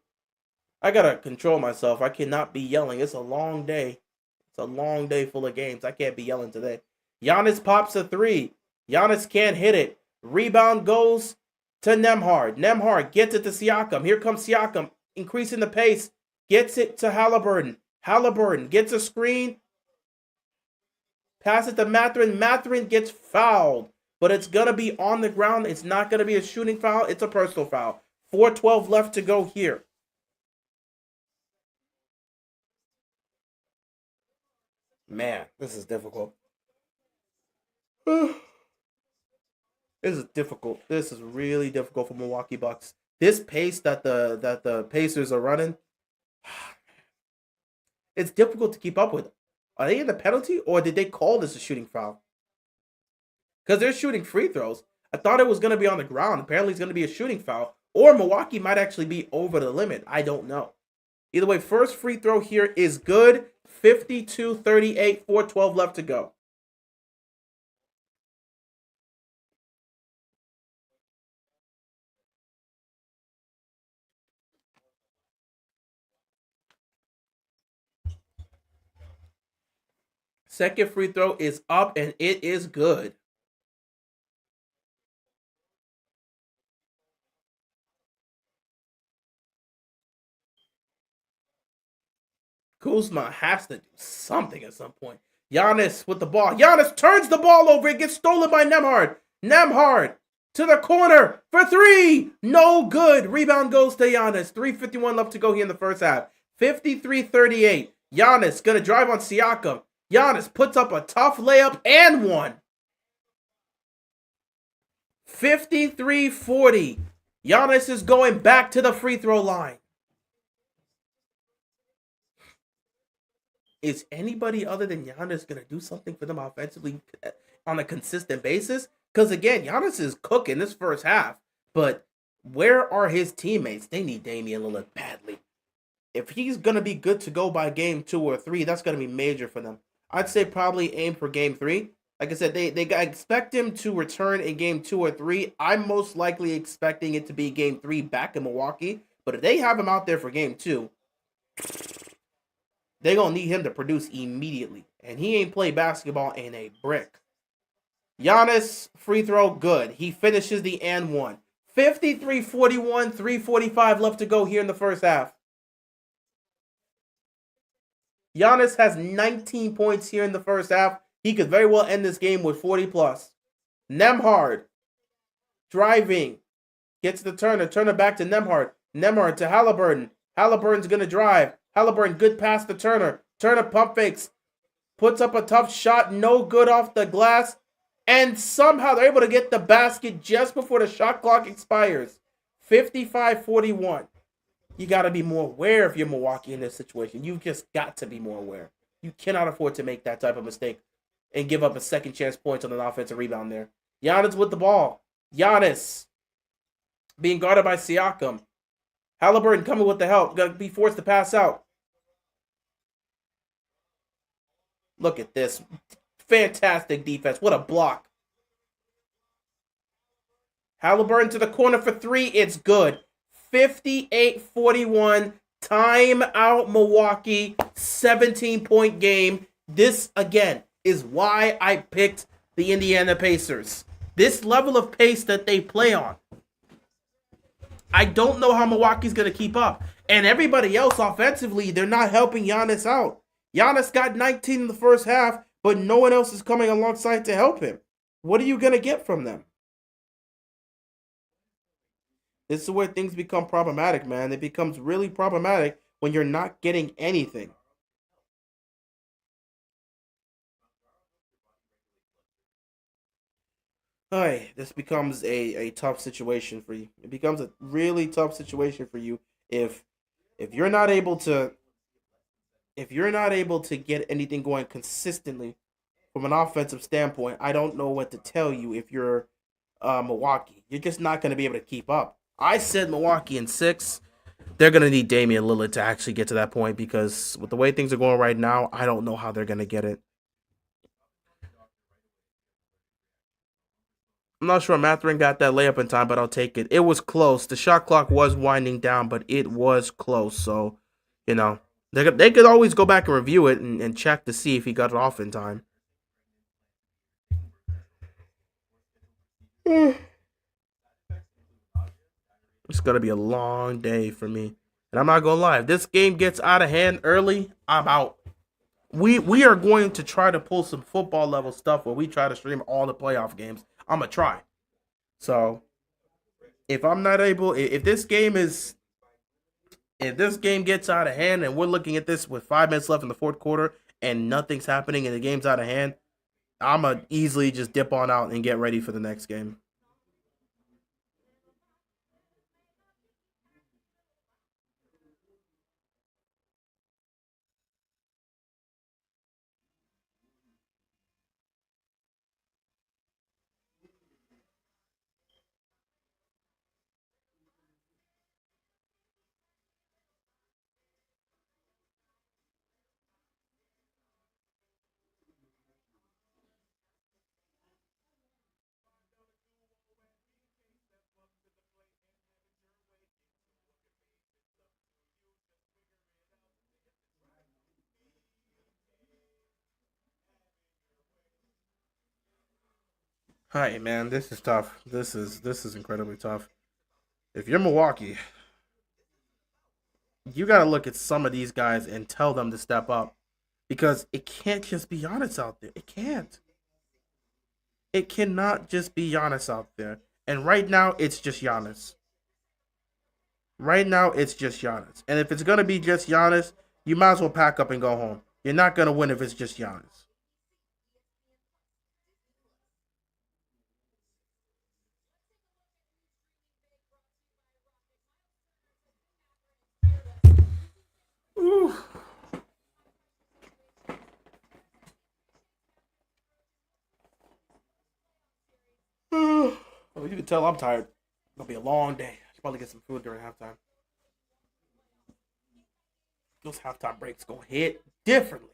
A: I gotta control myself. I cannot be yelling. It's a long day. It's a long day full of games. I can't be yelling today. Giannis pops a three. Giannis can't hit it. Rebound goes to Nembhard. Nembhard gets it to Siakam. Here comes Siakam, increasing the pace. Gets it to Halliburton. Halliburton gets a screen. Pass it to Mathurin. Mathurin gets fouled. But it's going to be on the ground. It's not going to be a shooting foul. It's a personal foul. 4:12 left to go here. Man, this is difficult. This is difficult. This is really difficult for Milwaukee Bucks. This pace that the Pacers are running, it's difficult to keep up with. Are they in the penalty, or did they call this a shooting foul? Because they're shooting free throws. I thought it was going to be on the ground. Apparently, it's going to be a shooting foul. Or Milwaukee might actually be over the limit. I don't know. Either way, first free throw here is good. 52-38, 4:12 left to go. Second free throw is up, and it is good. Kuzma has to do something at some point. Giannis with the ball. Giannis turns the ball over. It gets stolen by Nembhard. Nembhard to the corner for three. No good. Rebound goes to Giannis. 3:51 left to go here in the first half. 53-38. Giannis going to drive on Siakam. Giannis puts up a tough layup and one. 53-40. Giannis is going back to the free throw line. Is anybody other than Giannis going to do something for them offensively on a consistent basis? Because again, Giannis is cooking this first half. But where are his teammates? They need Damian Lillard badly. If he's going to be good to go by game 2 or 3, that's going to be major for them. I'd say probably aim for game 3. Like I said, they expect him to return in game 2 or 3. I'm most likely expecting it to be game 3 back in Milwaukee. But if they have him out there for game 2, they're going to need him to produce immediately. And he ain't played basketball in a brick. Giannis, free throw, good. He finishes the and one. 53-41, 3:45 left to go here in the first half. Giannis has 19 points here in the first half. He could very well end this game with 40 plus. Nembhard, driving, gets the Turner. Turner back to Nembhard. Nembhard to Halliburton. Halliburton's going to drive. Halliburton, good pass to Turner. Turner pump fakes. Puts up a tough shot. No good off the glass. And somehow they're able to get the basket just before the shot clock expires. 55-41. You got to be more aware if you're Milwaukee in this situation. You've just got to be more aware. You cannot afford to make that type of mistake and give up a second chance points on an offensive rebound there. Giannis with the ball. Giannis being guarded by Siakam. Halliburton coming with the help. Got to be forced to pass out. Look at this. Fantastic defense. What a block. Halliburton to the corner for 3. It's good. 58-41. Timeout Milwaukee. 17-point game. This, again, is why I picked the Indiana Pacers. This level of pace that they play on. I don't know how Milwaukee's going to keep up. And everybody else offensively, they're not helping Giannis out. Giannis got 19 in the first half, but no one else is coming alongside to help him. What are you going to get from them? This is where things become problematic, man. It becomes really problematic when you're not getting anything. Hey, this becomes a tough situation for you. It becomes a really tough situation for you if if you're not able to get anything going consistently from an offensive standpoint. I don't know what to tell you if you're Milwaukee. You're just not going to be able to keep up. I said Milwaukee in 6. They're going to need Damian Lillard to actually get to that point because with the way things are going right now, I don't know how they're going to get it. I'm not sure Matherin got that layup in time, but I'll take it. It was close. The shot clock was winding down, but it was close. So, you know, they could always go back and review it and check to see if he got it off in time. It's going to be a long day for me. And I'm not going to lie. If this game gets out of hand early, I'm out. We are going to try to pull some football level stuff where we try to stream all the playoff games. I'm going to try. So, if I'm not able, if this game gets out of hand and we're looking at this with 5 minutes left in the fourth quarter and nothing's happening and the game's out of hand, I'm going to easily just dip on out and get ready for the next game. Hi, man, this is tough. This is incredibly tough. If you're Milwaukee, you got to look at some of these guys and tell them to step up because it can't just be Giannis out there. It can't. It cannot just be Giannis out there. And right now, it's just Giannis. Right now, it's just Giannis. And if it's gonna be just Giannis, you might as well pack up and go home. You're not gonna win if it's just Giannis. Ooh. Well, you can tell I'm tired. It'll be a long day. I should probably get some food during halftime. Those halftime breaks gonna hit differently.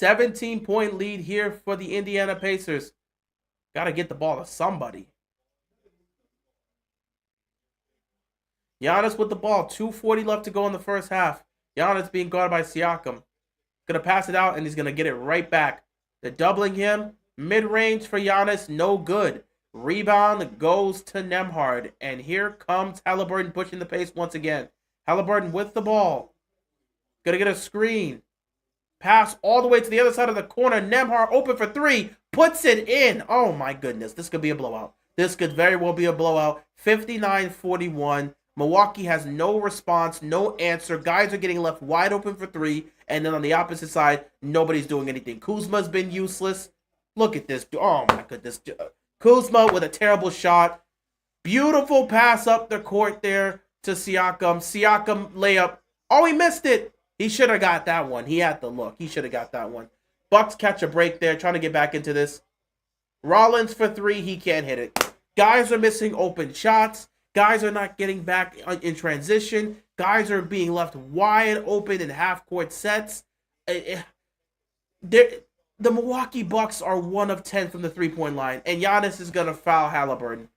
A: 17-point lead here for the Indiana Pacers. Got to get the ball to somebody. Giannis with the ball. 2:40 left to go in the first half. Giannis being guarded by Siakam. Going to pass it out, and he's going to get it right back. They're doubling him. Mid-range for Giannis, no good. Rebound goes to Nembhard. And here comes Haliburton pushing the pace once again. Haliburton with the ball. Going to get a screen. Pass all the way to the other side of the corner. Nembhard open for three. Puts it in. Oh, my goodness. This could be a blowout. This could very well be a blowout. 59-41. Milwaukee has no response, no answer. Guys are getting left wide open for three. And then on the opposite side, nobody's doing anything. Kuzma's been useless. Look at this. Oh, my goodness. Kuzma with a terrible shot. Beautiful pass up the court there to Siakam. Siakam layup. Oh, he missed it. He should have got that one. He had the look. He should have got that one. Bucks catch a break there, trying to get back into this. Rollins for three. He can't hit it. Guys are missing open shots. Guys are not getting back in transition. Guys are being left wide open in half-court sets. The Milwaukee Bucks are 1 of 10 from the three-point line, and Giannis is going to foul Haliburton.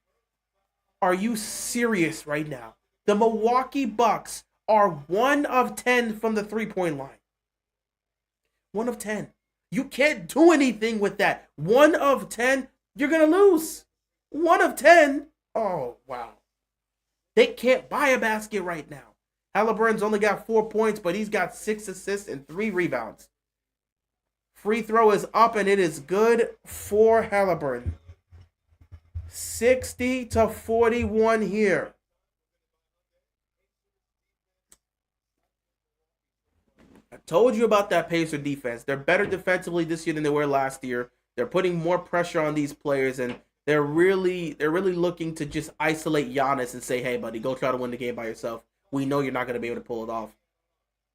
A: Are you serious right now? The Milwaukee Bucks are 1 of 10 from the three-point line. 1 of 10. You can't do anything with that. 1 of 10, you're going to lose. 1 of 10? Oh, wow. They can't buy a basket right now. Haliburton's only got 4 points, but he's got 6 assists and 3 rebounds. Free throw is up, and it is good for Haliburton. 60-41 here. I told you about that Pacer defense. They're better defensively this year than they were last year. They're putting more pressure on these players, and they're really looking to just isolate Giannis and say, hey, buddy, go try to win the game by yourself. We know you're not going to be able to pull it off.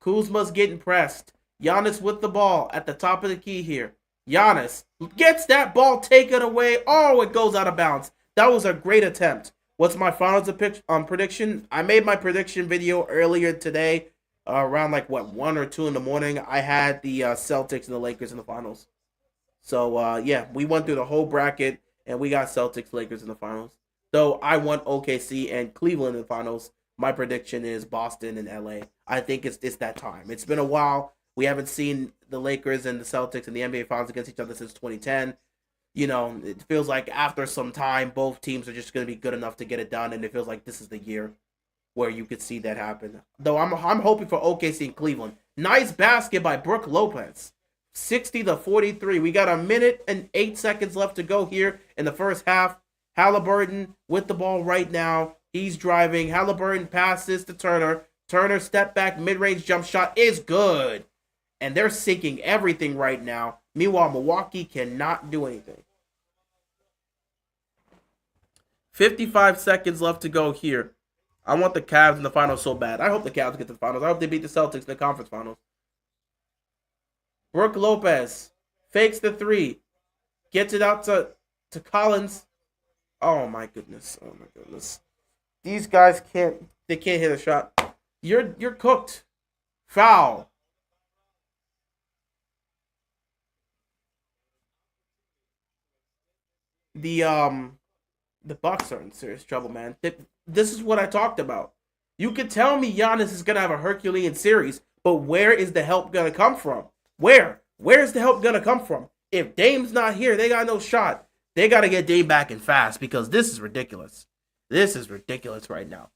A: Kuzma's getting pressed. Giannis with the ball at the top of the key here. Giannis gets that ball taken away. Oh, it goes out of bounds. That was a great attempt. What's my finals prediction? I made my prediction video earlier today, around 1 or 2 in the morning. I had the Celtics and the Lakers in the finals. So, yeah, we went through the whole bracket, and we got Celtics, Lakers in the finals. Though I want OKC and Cleveland in the finals, my prediction is Boston and LA. I think it's that time. It's been a while. We haven't seen the Lakers and the Celtics in the NBA finals against each other since 2010. You know, it feels like after some time, both teams are just going to be good enough to get it done, and it feels like this is the year where you could see that happen. Though I'm hoping for OKC and Cleveland. Nice basket by Brook Lopez. 60-43. We got 1 minute and 8 seconds left to go here in the first half. Haliburton with the ball right now. He's driving. Haliburton passes to Turner. Turner step back mid-range jump shot is good. And they're sinking everything right now. Meanwhile, Milwaukee cannot do anything. 55 seconds left to go here. I want the Cavs in the finals so bad. I hope the Cavs get to the finals. I hope they beat the Celtics in the conference finals. Brook Lopez fakes the three. Gets it out to Collins. Oh my goodness. Oh my goodness. These guys can't hit a shot. You're cooked. Foul. The Bucks are in serious trouble, man. This is what I talked about. You could tell me Giannis is gonna have a Herculean series, but where is the help gonna come from? Where's the help gonna come from? If Dame's not here, they got no shot. They gotta get Dame back and fast because this is ridiculous. This is ridiculous right now.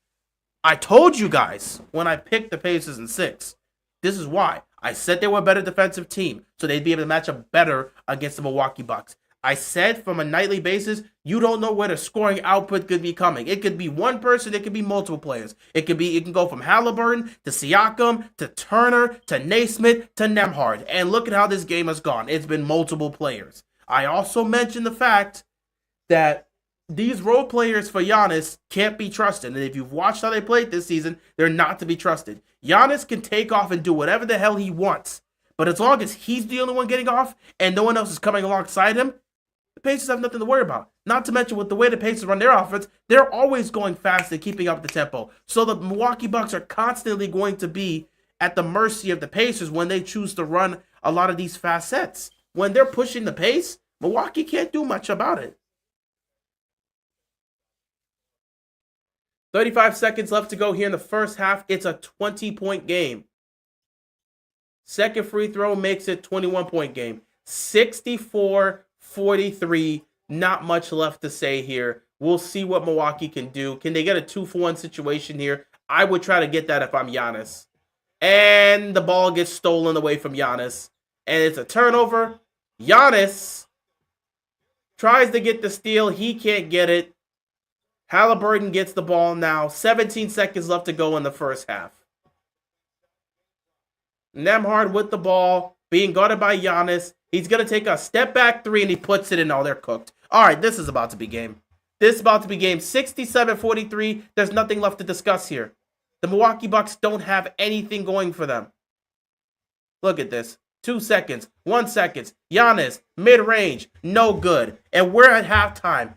A: I told you guys when I picked the Pacers in 6. This is why. I said they were a better defensive team, so they'd be able to match up better against the Milwaukee Bucks. I said from a nightly basis, you don't know where the scoring output could be coming. It could be one person, it could be multiple players. It can go from Haliburton to Siakam to Turner to Naismith to Nembhard. And look at how this game has gone. It's been multiple players. I also mentioned the fact that these role players for Giannis can't be trusted. And if you've watched how they played this season, they're not to be trusted. Giannis can take off and do whatever the hell he wants. But as long as he's the only one getting off and no one else is coming alongside him, the Pacers have nothing to worry about. Not to mention with the way the Pacers run their offense, they're always going fast and keeping up the tempo. So the Milwaukee Bucks are constantly going to be at the mercy of the Pacers when they choose to run a lot of these fast sets. When they're pushing the pace, Milwaukee can't do much about it. 35 seconds left to go here in the first half. It's a 20-point game. Second free throw makes it 21-point game. 64-43. Not much left to say here. We'll see what Milwaukee can do. Can they get a 2-for-1 situation here? I would try to get that if I'm Giannis. And the ball gets stolen away from Giannis. And it's a turnover. Giannis tries to get the steal. He can't get it. Halliburton gets the ball now. 17 seconds left to go in the first half. Nembhard with the ball, being guarded by Giannis. He's going to take a step back three, and he puts it in. Oh, they're cooked. All right, this is about to be game. This is about to be game. 67-43. There's nothing left to discuss here. The Milwaukee Bucks don't have anything going for them. Look at this. 2 seconds. 1 second. Giannis, mid-range. No good. And we're at halftime.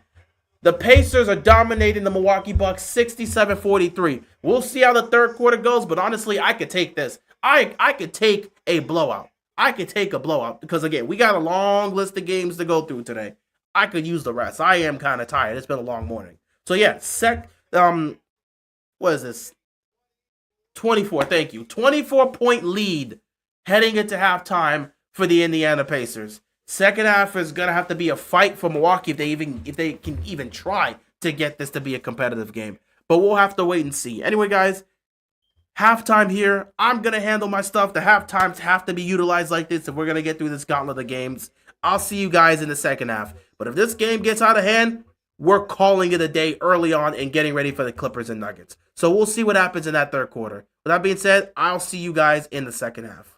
A: The Pacers are dominating the Milwaukee Bucks 67-43. We'll see how the third quarter goes, but honestly, I could take this. I could take a blowout. I could take a blowout because, again, we got a long list of games to go through today. I could use the rest. I am kind of tired. It's been a long morning. So, yeah, what is this? 24, thank you. 24-point lead heading into halftime for the Indiana Pacers. Second half is going to have to be a fight for Milwaukee if they can even try to get this to be a competitive game. But we'll have to wait and see. Anyway, guys, halftime here. I'm going to handle my stuff. The halftimes have to be utilized like this if we're going to get through this gauntlet of games. I'll see you guys in the second half. But if this game gets out of hand, we're calling it a day early on and getting ready for the Clippers and Nuggets. So we'll see what happens in that third quarter. With that being said, I'll see you guys in the second half.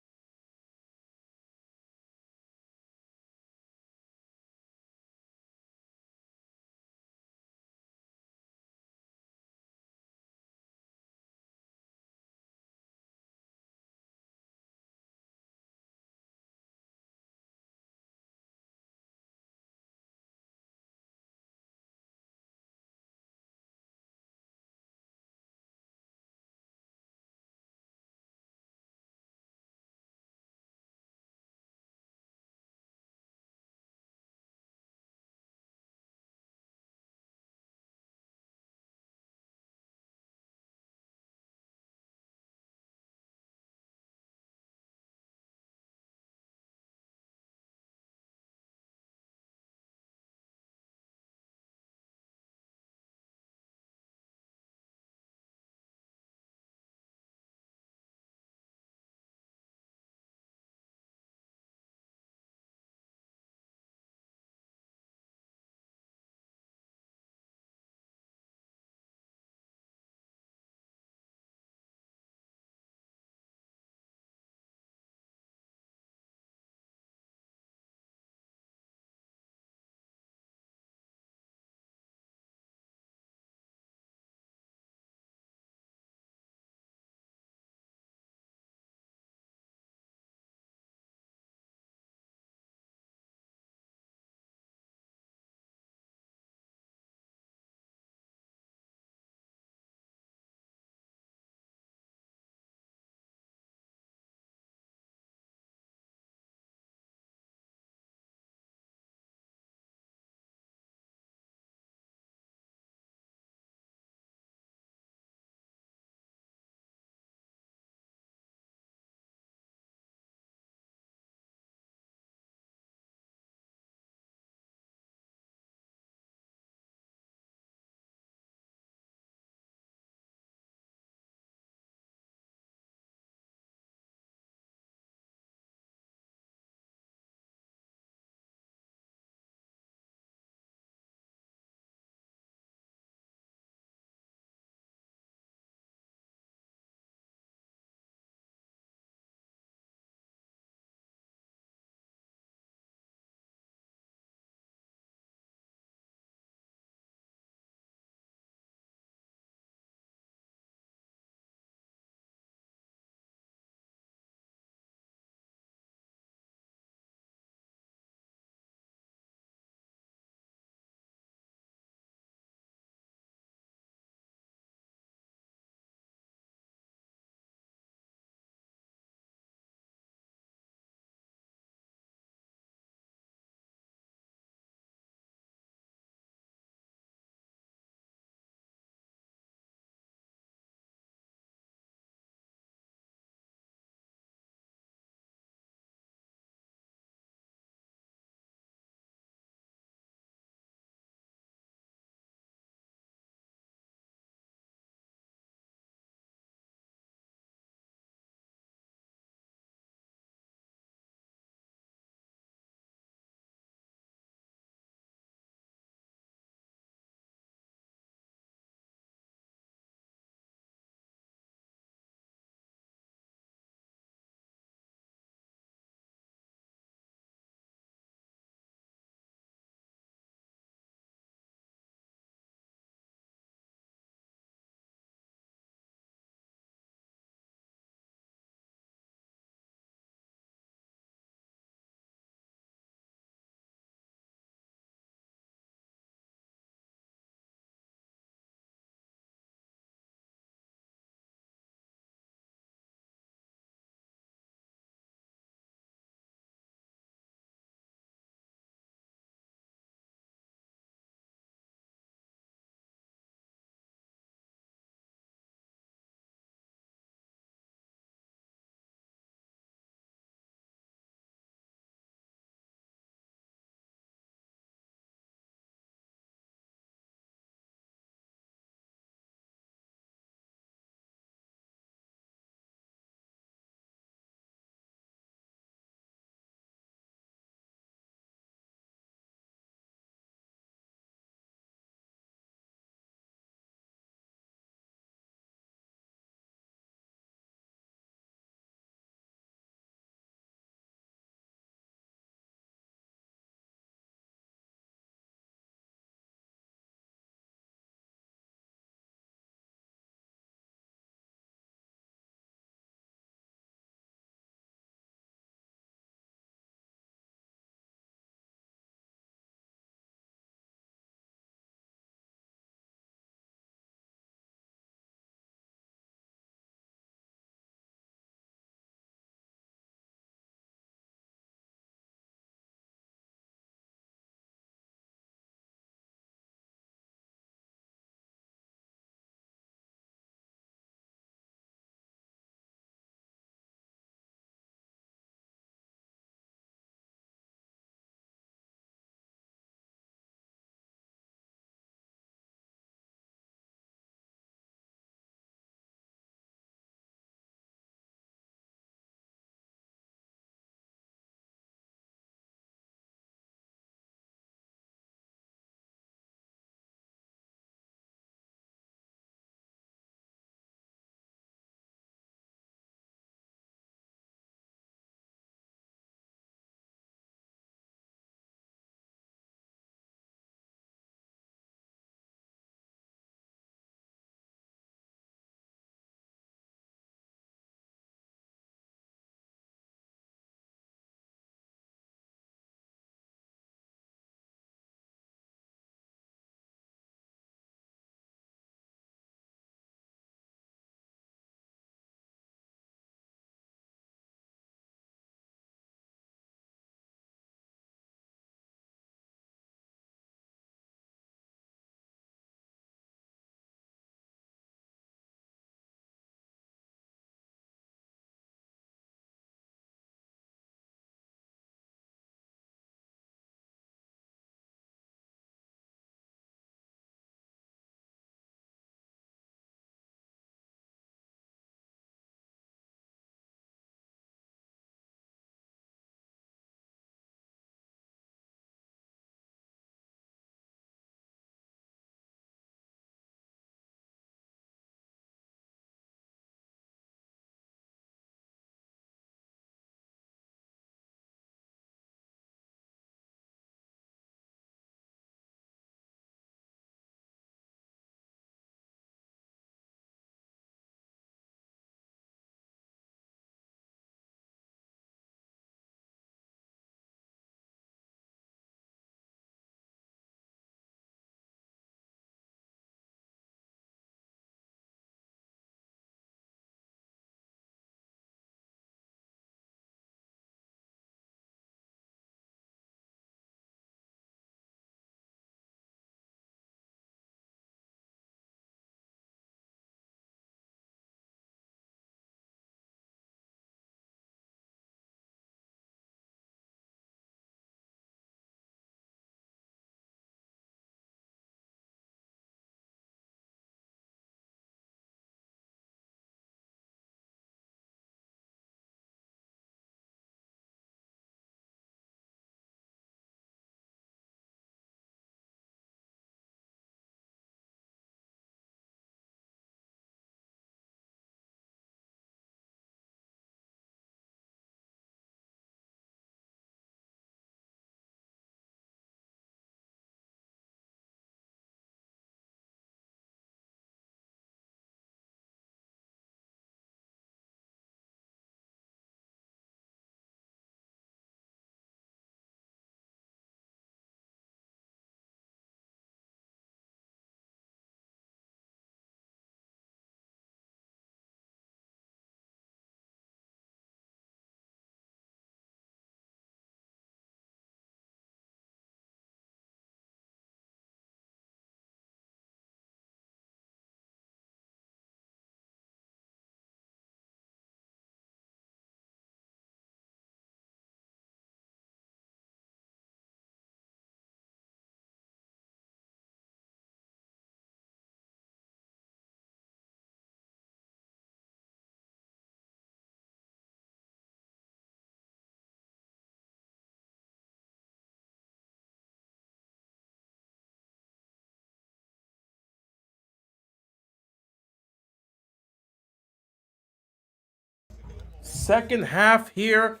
A: Second half here.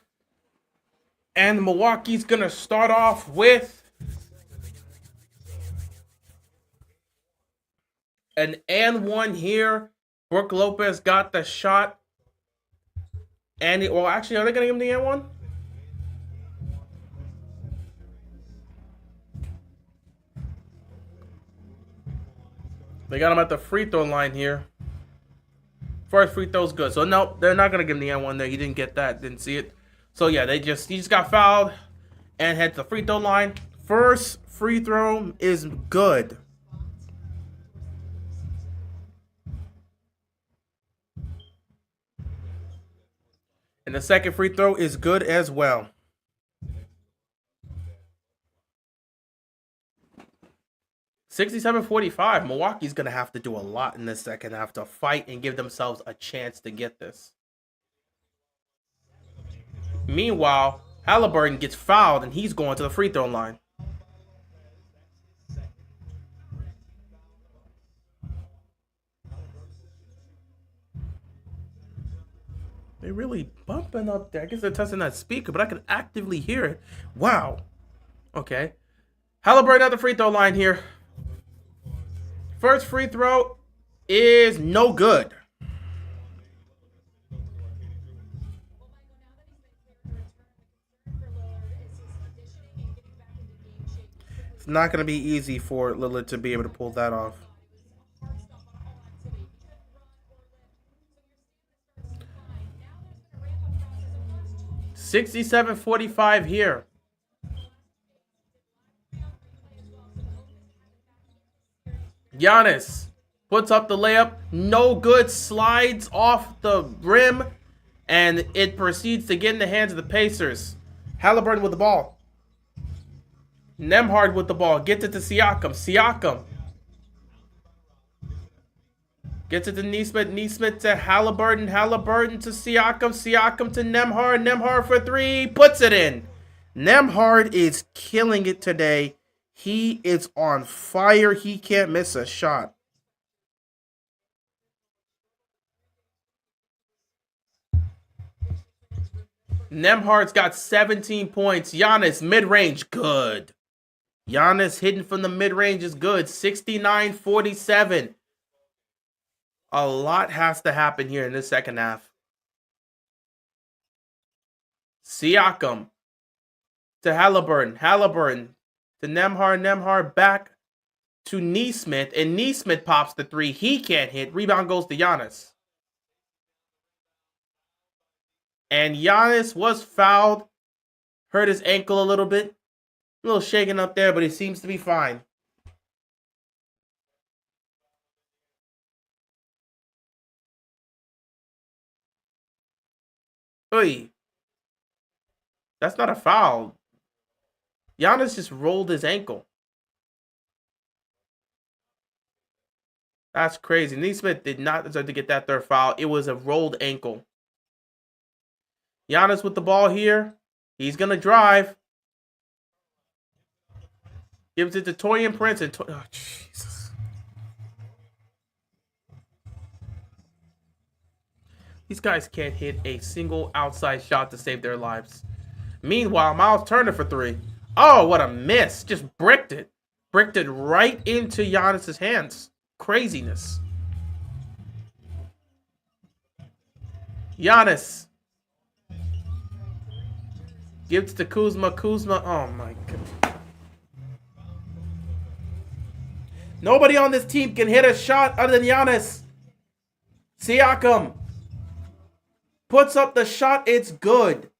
A: And Milwaukee's going to start off with an and one here. Brook Lopez got the shot. And well, actually, are they going to give him the and one? They got him at the free throw line here. First free throw's good. So no, they're not going to give him the and one there. He didn't get that. Didn't see it. So yeah, he just got fouled and head to the free throw line. First free throw is good. And the second free throw is good as well. (67-45). Milwaukee's going to have to do a lot in the second half to fight and give themselves a chance to get this. Meanwhile, Halliburton gets fouled and he's going to the free throw line. They're really bumping up there. I guess they're testing that speaker, but I can actively hear it. Wow. Okay. Halliburton at the free throw line here. First free throw is no good. It's not going to be easy for Lillard to be able to pull that off. (67-45) here. Giannis puts up the layup. No good. Slides off the rim. And it proceeds to get in the hands of the Pacers. Halliburton with the ball. Nembhard with the ball. Gets it to Siakam. Siakam. Gets it to Nesmith. Nesmith to Halliburton. Halliburton to Siakam. Siakam to Nembhard. Nembhard for three. Puts it in. Nembhard is killing it today. He is on fire. He can't miss a shot. Nembhard's got 17 points. Giannis, mid-range, good. Giannis hitting from the mid-range is good. 69-47. A lot has to happen here in this second half. Siakam to Halliburton. Halliburton to Nembhard. Nembhard back to Nesmith. And Nesmith pops the three. He can't hit. Rebound goes to Giannis. And Giannis was fouled. Hurt his ankle a little bit. A little shaking up there, but he seems to be fine. Oy. That's not a foul. Giannis just rolled his ankle. That's crazy. Nesmith did not deserve to get that third foul. It was a rolled ankle. Giannis with the ball here. He's going to drive. Gives it to Taurean Prince. And oh, Jesus. These guys can't hit a single outside shot to save their lives. Meanwhile, Miles Turner for three. Oh, what a miss. Just bricked it. Bricked it right into Giannis' hands. Craziness. Giannis. Gives to Kuzma. Kuzma. Oh, my God. Nobody on this team can hit a shot other than Giannis. Siakam puts up the shot. It's good.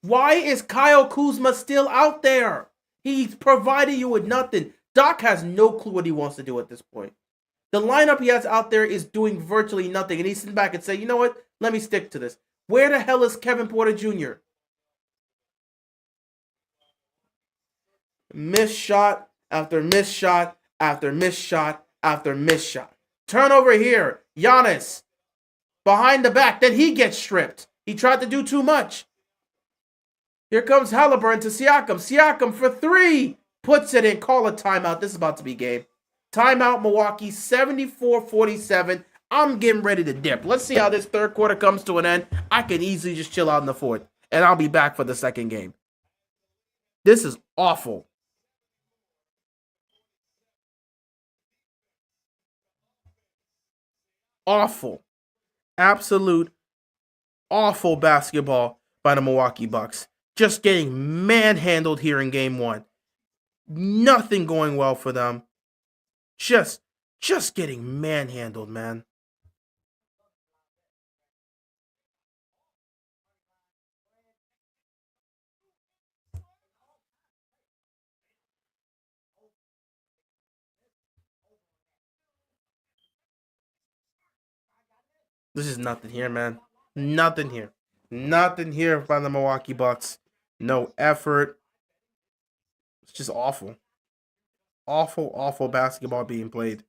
A: Why is Kyle Kuzma still out there? He's providing you with nothing. Doc has no clue what he wants to do at this point. The lineup he has out there is doing virtually nothing. And he's sitting back and saying, you know what? Let me stick to this. Where the hell is Kevin Porter Jr.? Missed shot after missed shot after missed shot after missed shot. Turnover here. Giannis. Behind the back. Then he gets stripped. He tried to do too much. Here comes Halliburton to Siakam. Siakam for three. Puts it in. Call a timeout. This is about to be game. Timeout, Milwaukee. 74-47. I'm getting ready to dip. Let's see how this third quarter comes to an end. I can easily just chill out in the fourth, and I'll be back for the second game. This is awful. Awful. Absolute awful basketball by the Milwaukee Bucks. Just getting manhandled here in game one. Nothing going well for them. Just getting manhandled, man. This is nothing here, man. Nothing here. Nothing here by the Milwaukee Bucks. No effort. It's just awful. Awful, awful basketball being played.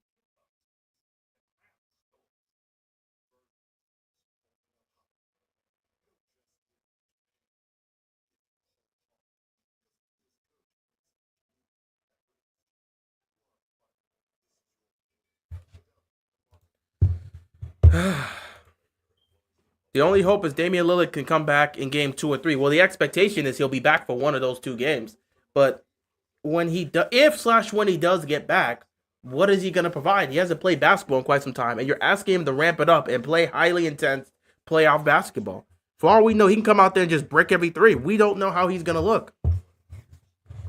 A: The only hope is Damian Lillard can come back in game 2 or 3. Well, the expectation is he'll be back for one of those 2 games. But when he when he does get back, what is he going to provide? He hasn't played basketball in quite some time, and you're asking him to ramp it up and play highly intense playoff basketball. For all we know, he can come out there and just break every 3. We don't know how he's going to look.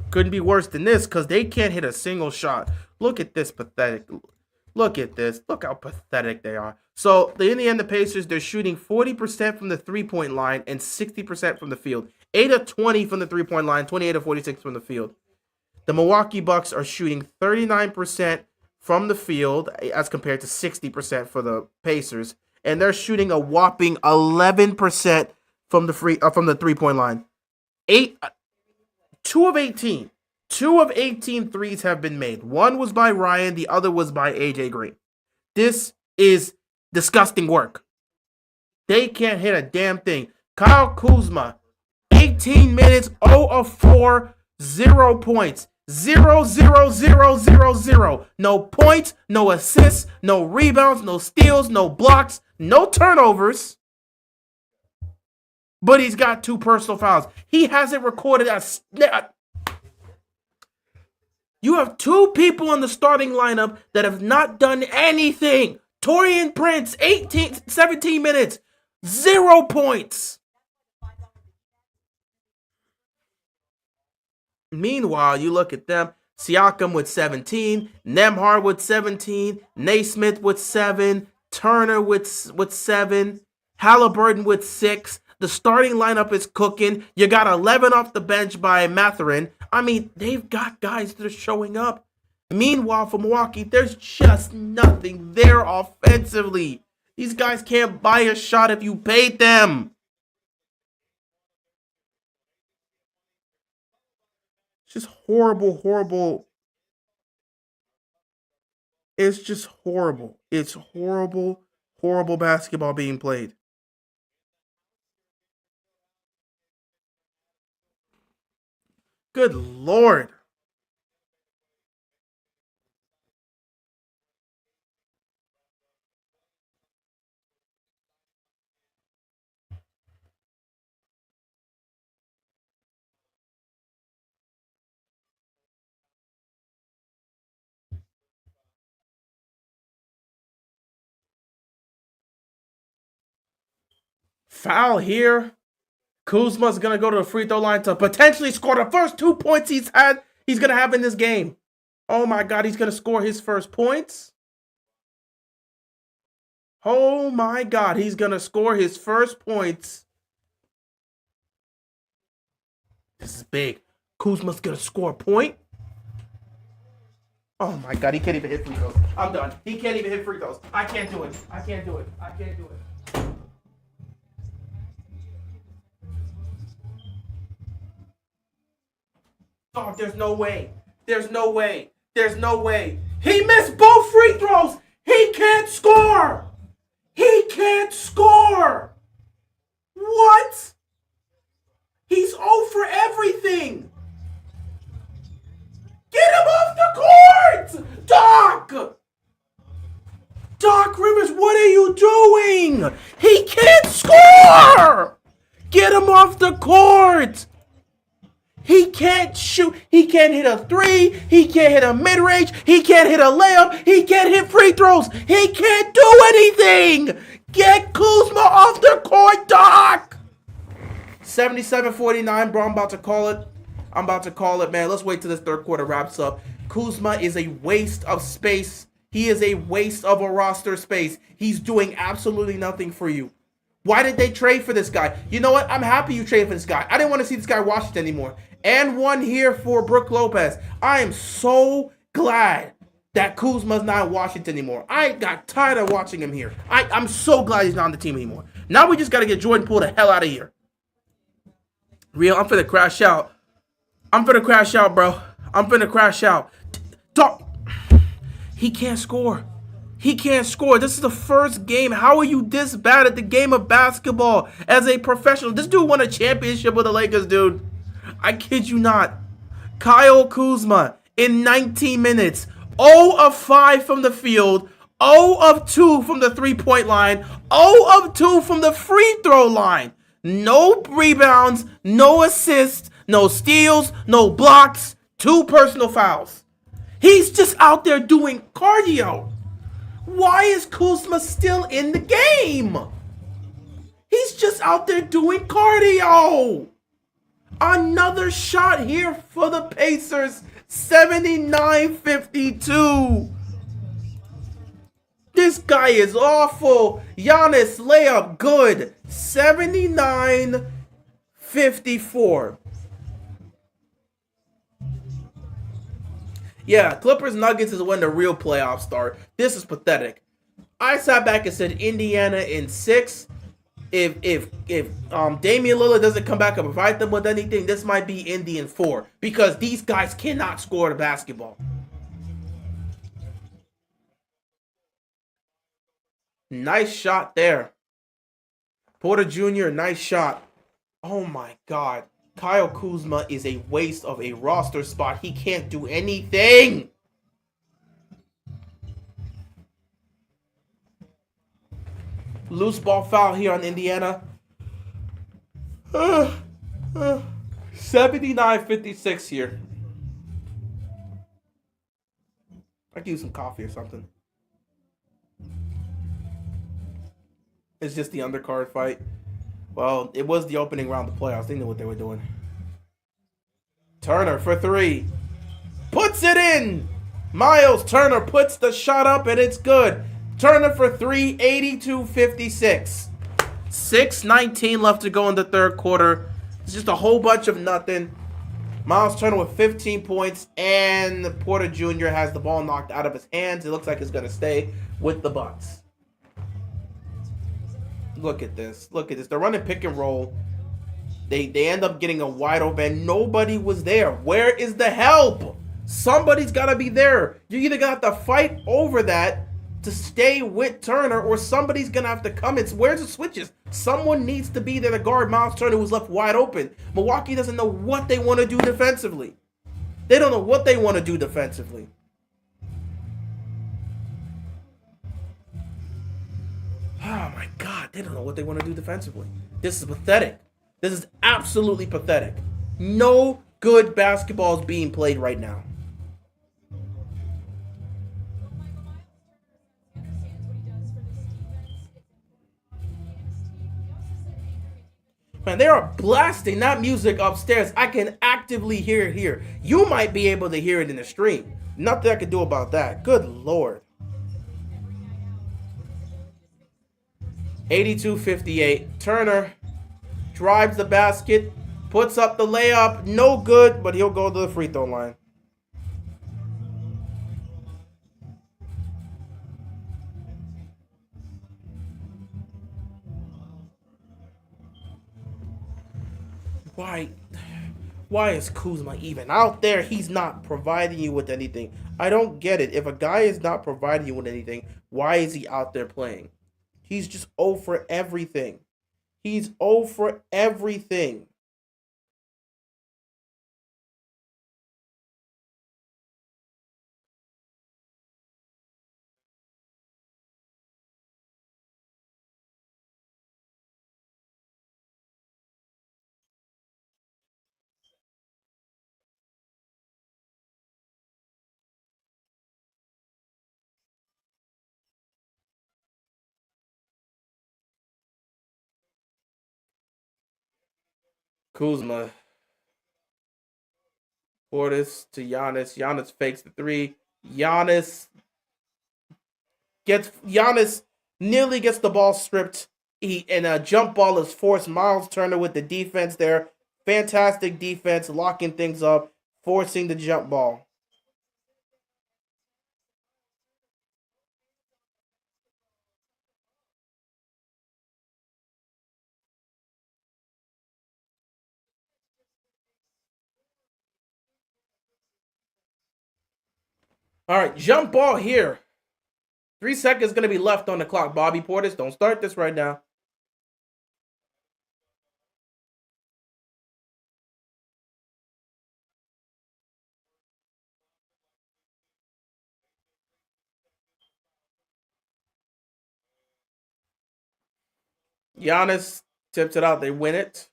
A: Couldn't be worse than this because they can't hit a single shot. Look at this pathetic. Look at this. Look how pathetic they are. So, the Indiana Pacers, they're shooting 40% from the three-point line and 60% from the field. 8 of 20 from the three-point line, 28 of 46 from the field. The Milwaukee Bucks are shooting 39% from the field as compared to 60% for the Pacers. And they're shooting a whopping 11% from the three-point line. 2 of 18. 2 of 18 threes have been made. One was by Ryan, the other was by AJ Green. This is disgusting work. They can't hit a damn thing. Kyle Kuzma, 18 minutes, 0 of 4, 0 points. 0, 0, 0, 0, 0. No points, no assists, no rebounds, no steals, no blocks, no turnovers. But he's got 2 personal fouls. He hasn't recorded a snap. You have 2 people in the starting lineup that have not done anything. Taurean Prince, 17 minutes, 0 points. Meanwhile, you look at them. Siakam with 17, Nembhard with 17, Naismith with 7, Turner with 7, Halliburton with 6. The starting lineup is cooking. You got 11 off the bench by Mathurin. I mean, they've got guys that are showing up. Meanwhile, for Milwaukee, there's just nothing there offensively. These guys can't buy a shot if you paid them. It's just horrible, horrible. It's just horrible. It's horrible, horrible basketball being played. Good Lord. Foul here. Kuzma's going to go to the free throw line to potentially score the first 2 points he's going to have in this game. Oh my God, he's going to score his first points. Oh my God, he's going to score his first points. This is big. Kuzma's going to score a point. Oh my God, he can't even hit free throws. I'm done. He can't even hit free throws. I can't do it. I can't do it. I can't do it. Oh, there's no way. There's no way. There's no way. He missed both free throws. He can't score. He can't score. What? He's 0 for everything. Get him off the court, Doc. Doc Rivers, what are you doing? He can't score! Get him off the court! He can't shoot. He can't hit a three. He can't hit a mid-range. He can't hit a layup. He can't hit free throws. He can't do anything! Get Kuzma off the court, Doc! 77-49, bro. I'm about to call it. Man. Let's wait till this third quarter wraps up. Kuzma is a waste of space. He is a waste of a roster space. He's doing absolutely nothing for you. Why did they trade for this guy? You know what? I'm happy you traded for this guy. I didn't want to see this guy Washington anymore. And one here for Brook Lopez. I am so glad that Kuzma's not in Washington anymore. I got tired of watching him here. I'm so glad he's not on the team anymore. Now we just got to get Jordan Poole the hell out of here. Real, I'm finna crash out. Bro. I'm finna crash out. He can't score. This is the first game. How are you this bad at the game of basketball as a professional? This dude won a championship with the Lakers, dude. I kid you not. Kyle Kuzma in 19 minutes. 0 of 5 from the field. 0 of 2 from the three-point line. 0 of 2 from the free throw line. No rebounds, no assists, no steals, no blocks, 2 personal fouls. He's just out there doing cardio. Why is Kuzma still in the game? He's just out there doing cardio. Another shot here for the Pacers. 79-52. This guy is awful. Giannis layup good. 79-54. Yeah, Clippers Nuggets is when the real playoffs start. This is pathetic. I sat back and said Indiana in 6. If Damian Lillard doesn't come back and provide them with anything, this might be Indy in 4 because these guys cannot score the basketball. Nice shot there. Porter Jr., nice shot. Oh my God. Kyle Kuzma is a waste of a roster spot. He can't do anything. Loose ball foul here on Indiana. 79-56 here. I could use some coffee or something. It's just the undercard fight. Well, it was the opening round of the playoffs. They knew what they were doing. Turner for 3. Puts it in. Miles Turner puts the shot up and it's good. Turner for 3, 82-56. 6:19 left to go in the third quarter. It's just a whole bunch of nothing. Miles Turner with 15 points and Porter Jr. has the ball knocked out of his hands. It looks like it's going to stay with the Bucks. Look at this. They're running pick and roll. They end up getting a wide open. Nobody was there. Where is the help? Somebody's got to be there. You're either going to have to fight over that to stay with Turner or somebody's going to have to come in. Where's the switches? Someone needs to be there to guard Miles Turner who's left wide open. Milwaukee doesn't know what they want to do defensively. They don't know what they want to do defensively. Oh my God, they don't know what they want to do defensively. This is pathetic. This is absolutely pathetic. No good basketball is being played right now. Man, they are blasting that music upstairs. I can actively hear it here. You might be able to hear it in the stream. Nothing I can do about that. Good Lord. 82-58. Turner drives the basket, puts up the layup. No good, but he'll go to the free throw line. Why is Kuzma even out there? He's not providing you with anything. I don't get it. If a guy is not providing you with anything, why is he out there playing? He's just 0 for everything. He's 0 for everything. Kuzma. Portis to Giannis. Giannis fakes the three. Giannis nearly gets the ball stripped. And a jump ball is forced. Miles Turner with the defense there. Fantastic defense, locking things up, forcing the jump ball. All right, jump ball here. 3 seconds going to be left on the clock. Bobby Portis, don't start this right now. Giannis tips it out. They win it.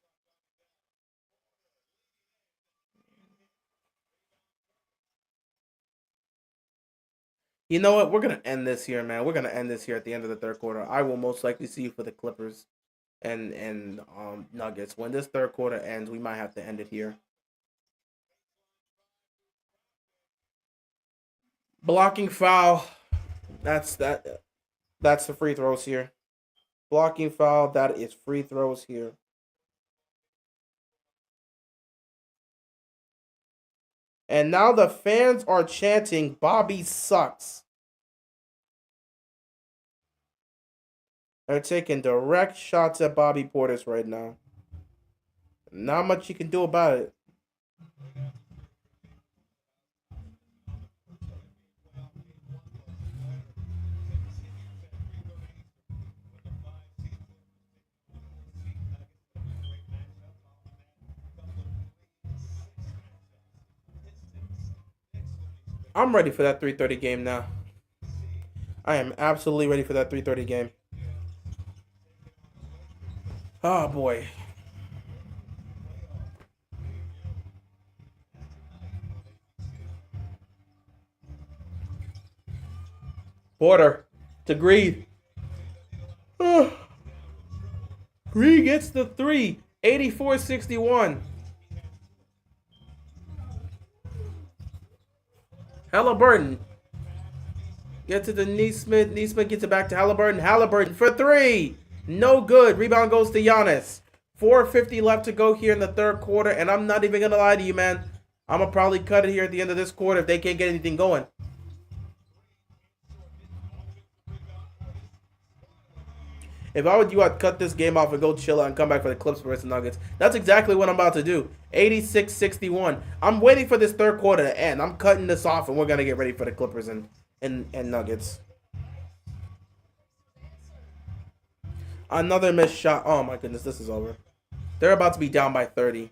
A: You know what? We're going to end this here, man. We're going to end this here at the end of the third quarter. I will most likely see you for the Clippers and Nuggets. When this third quarter ends, we might have to end it here. Blocking foul. That's the free throws here. Blocking foul. That is free throws here. And now the fans are chanting, Bobby sucks. They're taking direct shots at Bobby Portis right now. Not much you can do about it. I'm ready for that 3:30 game now. I am absolutely ready for that 3:30 game. Oh boy. Porter to Green. Green gets the three. 84-61. Halliburton. Get to the Neesmith. Neesmith gets it back to Halliburton. Halliburton for three. No good. Rebound goes to Giannis. 4:50 left to go here in the third quarter. And I'm not even going to lie to you, man. I'm going to probably cut it here at the end of this quarter if they can't get anything going. If I were you, I'd cut this game off and go chill out and come back for the Clips versus Nuggets. That's exactly what I'm about to do. 86-61. I'm waiting for this third quarter to end. I'm cutting this off, and we're going to get ready for the Clippers and Nuggets. Another missed shot. Oh, my goodness. This is over. They're about to be down by 30.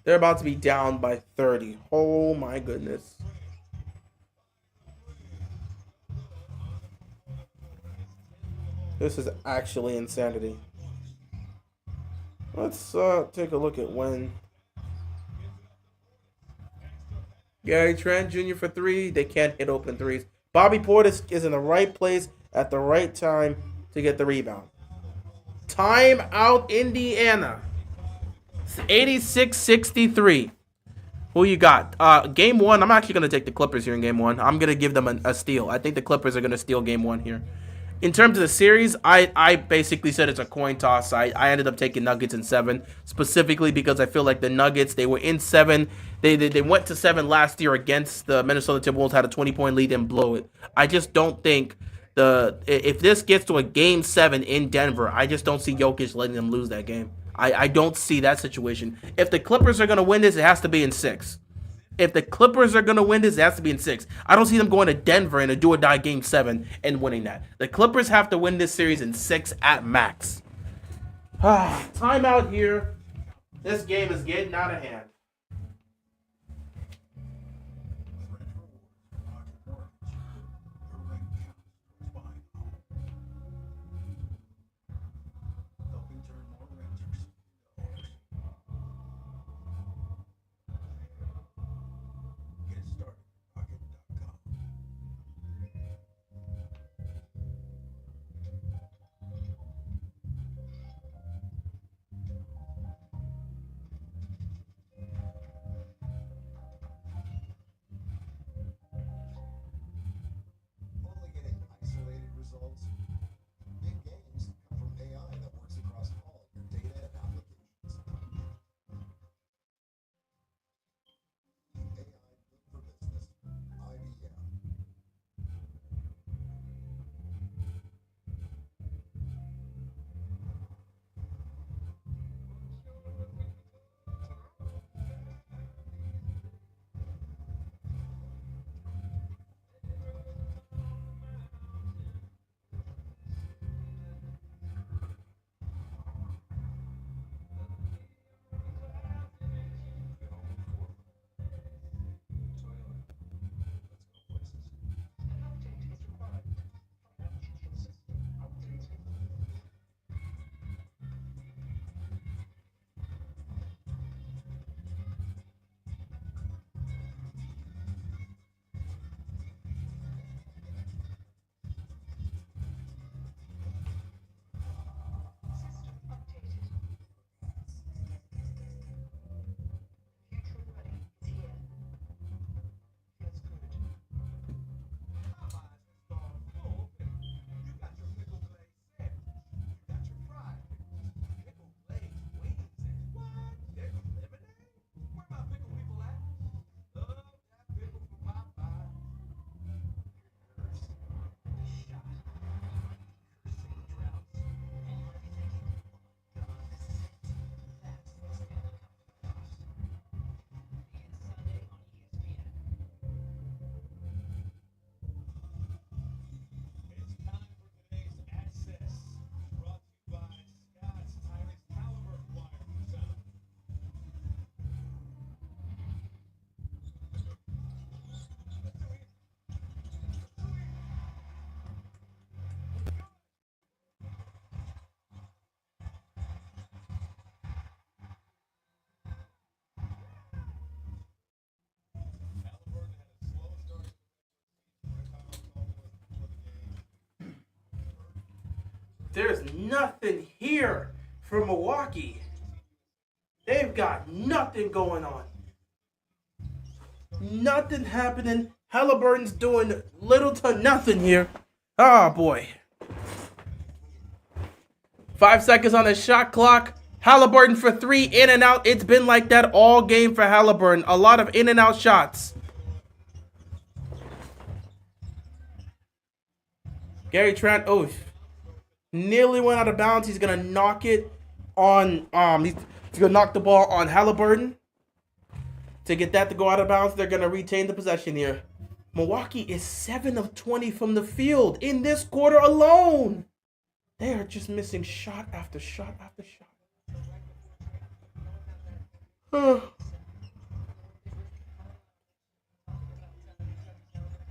A: They're about to be down by 30. Oh, my goodness. This is actually insanity. Let's take a look at when. Gary Trent Jr. for three. They can't hit open threes. Bobby Portis is in the right place at the right time to get the rebound. Time out, Indiana. 86-63. Who you got? Game one, I'm actually going to take the Clippers here in game one. I'm going to give them a steal. I think the Clippers are going to steal game one here. In terms of the series, I basically said it's a coin toss. I ended up taking Nuggets in 7, specifically because I feel like the Nuggets, they were in 7. They went to 7 last year against the Minnesota Timberwolves, had a 20-point lead and blow it. I just don't think if this gets to a game 7 in Denver, I just don't see Jokic letting them lose that game. I don't see that situation. If the Clippers are going to win this, it has to be in 6. If the Clippers are going to win this, it has to be in 6. I don't see them going to Denver in a do-or-die game 7 and winning that. The Clippers have to win this series in 6 at max. Timeout here. This game is getting out of hand. There's nothing here for Milwaukee. They've got nothing going on. Nothing happening. Halliburton's doing little to nothing here. Oh, boy. 5 seconds on the shot clock. Halliburton for three, in and out. It's been like that all game for Halliburton. A lot of in and out shots. Gary Trent, nearly went out of bounds. He's gonna knock it on. He's gonna knock the ball on Halliburton to get that to go out of bounds. They're gonna retain the possession here. Milwaukee is 7 of 20 from the field in this quarter alone. They are just missing shot after shot after shot.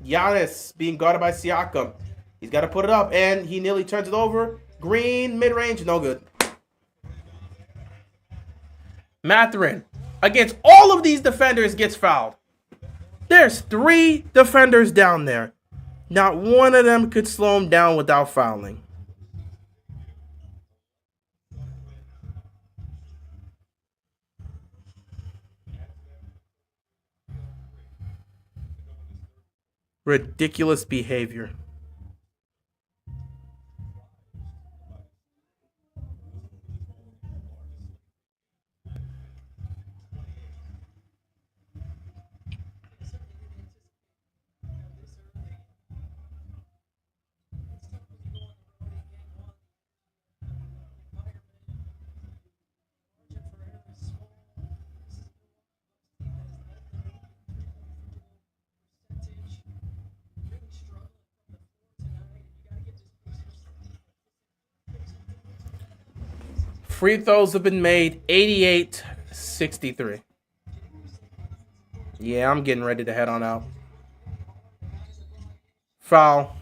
A: Giannis being guarded by Siakam. He's got to put it up, and he nearly turns it over. Green, mid-range, no good. Mathurin, against all of these defenders, gets fouled. There's 3 defenders down there. Not one of them could slow him down without fouling. Ridiculous behavior. Free throws have been made, 88-63. Yeah, I'm getting ready to head on out. Foul.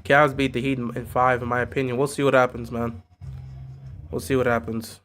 A: Cavs beat the Heat in 5, in my opinion. We'll see what happens, man. We'll see what happens.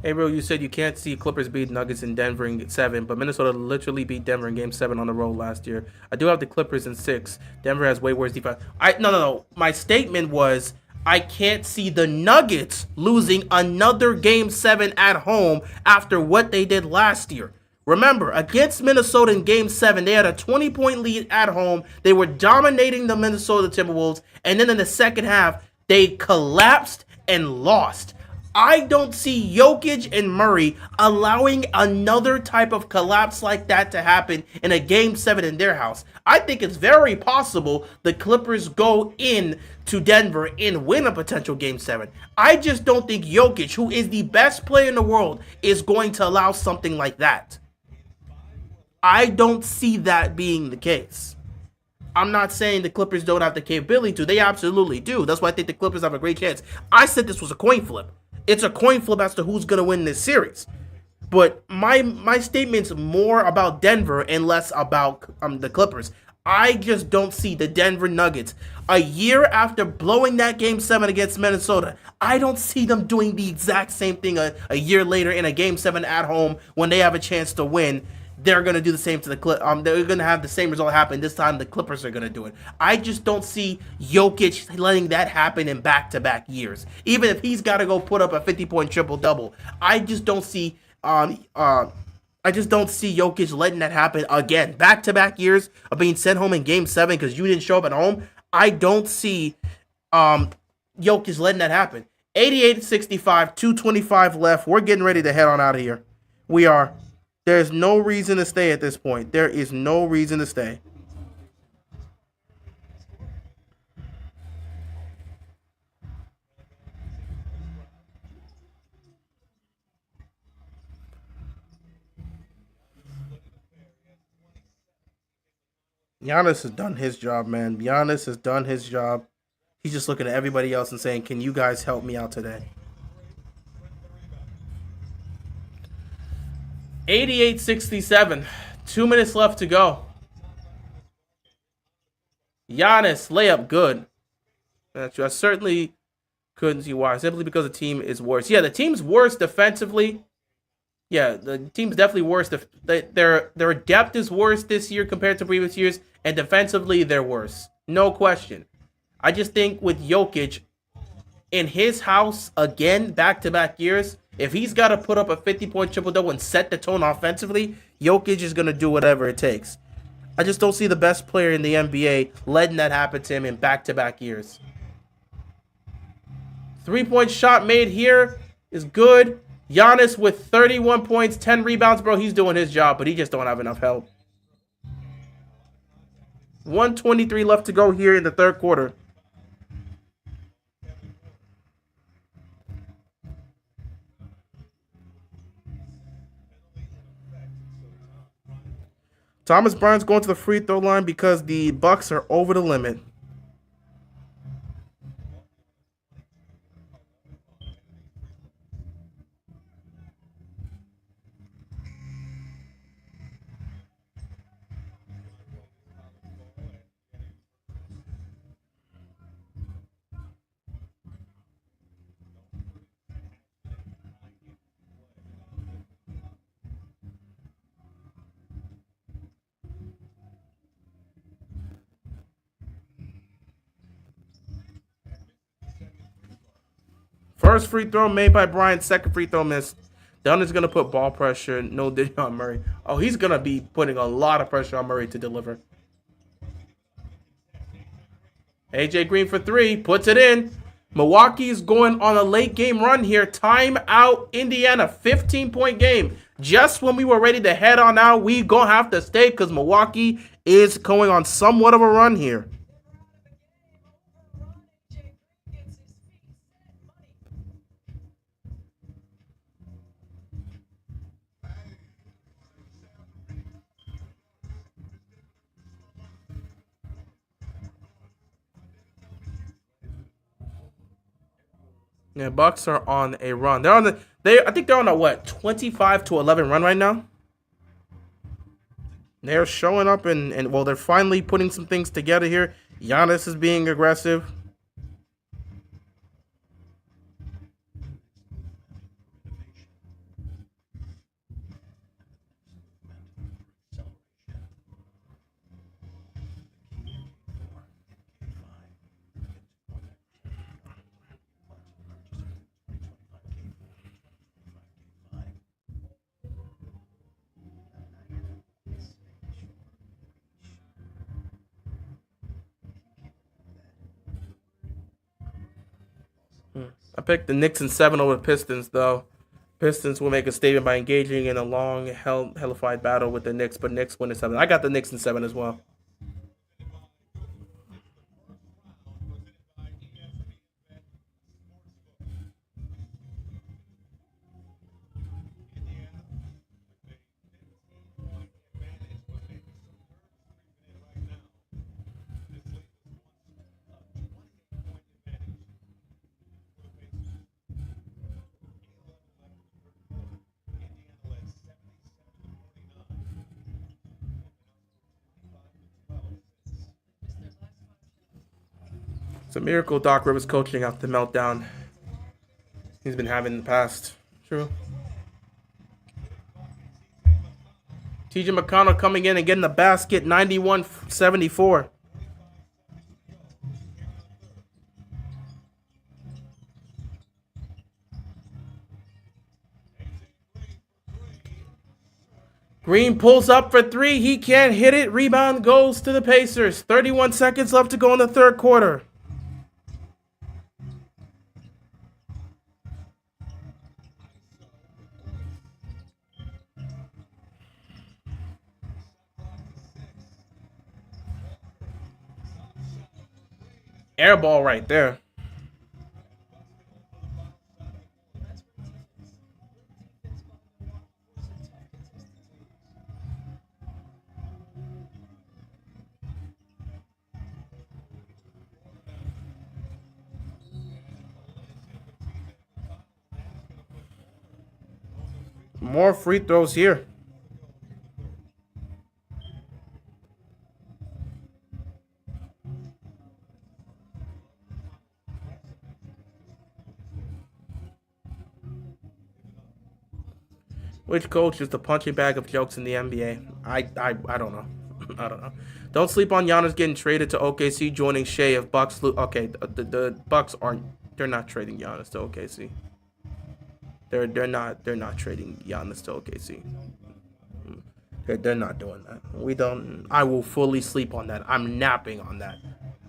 A: Hey, bro, you said you can't see Clippers beat Nuggets in Denver in 7, but Minnesota literally beat Denver in Game 7 on the road last year. I do have the Clippers in 6. Denver has way worse defense. No. My statement was I can't see the Nuggets losing another Game 7 at home after what they did last year. Remember, against Minnesota in Game 7, they had a 20-point lead at home. They were dominating the Minnesota Timberwolves, and then in the second half, they collapsed and lost. I don't see Jokic and Murray allowing another type of collapse like that to happen in a Game 7 in their house. I think it's very possible the Clippers go in to Denver and win a potential Game 7. I just don't think Jokic, who is the best player in the world, is going to allow something like that. I don't see that being the case. I'm not saying the Clippers don't have the capability to. They absolutely do. That's why I think the Clippers have a great chance. I said this was a coin flip. It's a coin flip as to who's going to win this series. But my statement's more about Denver and less about the Clippers. I just don't see the Denver Nuggets, a year after blowing that Game 7 against Minnesota, I don't see them doing the exact same thing a year later in a Game 7 at home when they have a chance to win. They're going to do the same to the Clippers. They're going to have the same result happen. This time the Clippers are going to do it. I just don't see Jokic letting that happen in back-to-back years. Even if he's got to go put up a 50-point triple-double. I just don't see Jokic letting that happen again. Back-to-back years of being sent home in Game 7 because you didn't show up at home. I don't see Jokic letting that happen. 88-65, 2:25 left. We're getting ready to head on out of here. We are. There's no reason to stay at this point. There is no reason to stay. Giannis has done his job, man. Giannis has done his job. He's just looking at everybody else and saying, "Can you guys help me out today?" 88-67. 2 minutes left to go. Giannis, layup, good. I certainly couldn't see why. Simply because the team is worse. Yeah, the team's worse defensively. Yeah, the team's definitely worse. Their depth is worse this year compared to previous years, and defensively, they're worse. No question. I just think with Jokic in his house again, back-to-back years, if he's got to put up a 50-point triple-double and set the tone offensively, Jokic is going to do whatever it takes. I just don't see the best player in the NBA letting that happen to him in back-to-back years. 3-point shot made here is good. Giannis with 31 points, 10 rebounds, bro. He's doing his job, but he just don't have enough help. 1:23 left to go here in the third quarter. Thomas Bryant's going to the free throw line because the Bucks are over the limit. First free throw made by Bryant. Second free throw missed. Dunn is going to put ball pressure. No dig on Murray. Oh, he's going to be putting a lot of pressure on Murray to deliver. AJ Green for three. Puts it in. Milwaukee is going on a late game run here. Timeout, Indiana. 15-point game. Just when we were ready to head on out, we going to have to stay because Milwaukee is going on somewhat of a run here. Yeah, Bucks are on a run. I think they're on a 25-11 run right now. They're showing up and well, they're finally putting some things together here. Giannis is being aggressive. I picked the Knicks in 7 over the Pistons, though. Pistons will make a statement by engaging in a long, hellified battle with the Knicks, but Knicks win in 7. I got the Knicks in 7 as well. It's a miracle Doc Rivers coaching after the meltdown he's been having in the past. True. TJ McConnell coming in and getting the basket, 91-74. Green pulls up for three. He can't hit it. Rebound goes to the Pacers. 31 seconds left to go in the third quarter. Air ball right there. More free throws here. Which coach is the punching bag of jokes in the NBA? I don't know. I don't know. Don't sleep on Giannis getting traded to OKC, joining Shea if Bucks lose. Okay, the Bucks aren't. They're not trading Giannis to OKC. They're not trading Giannis to OKC. They're not doing that. We don't. I will fully sleep on that. I'm napping on that.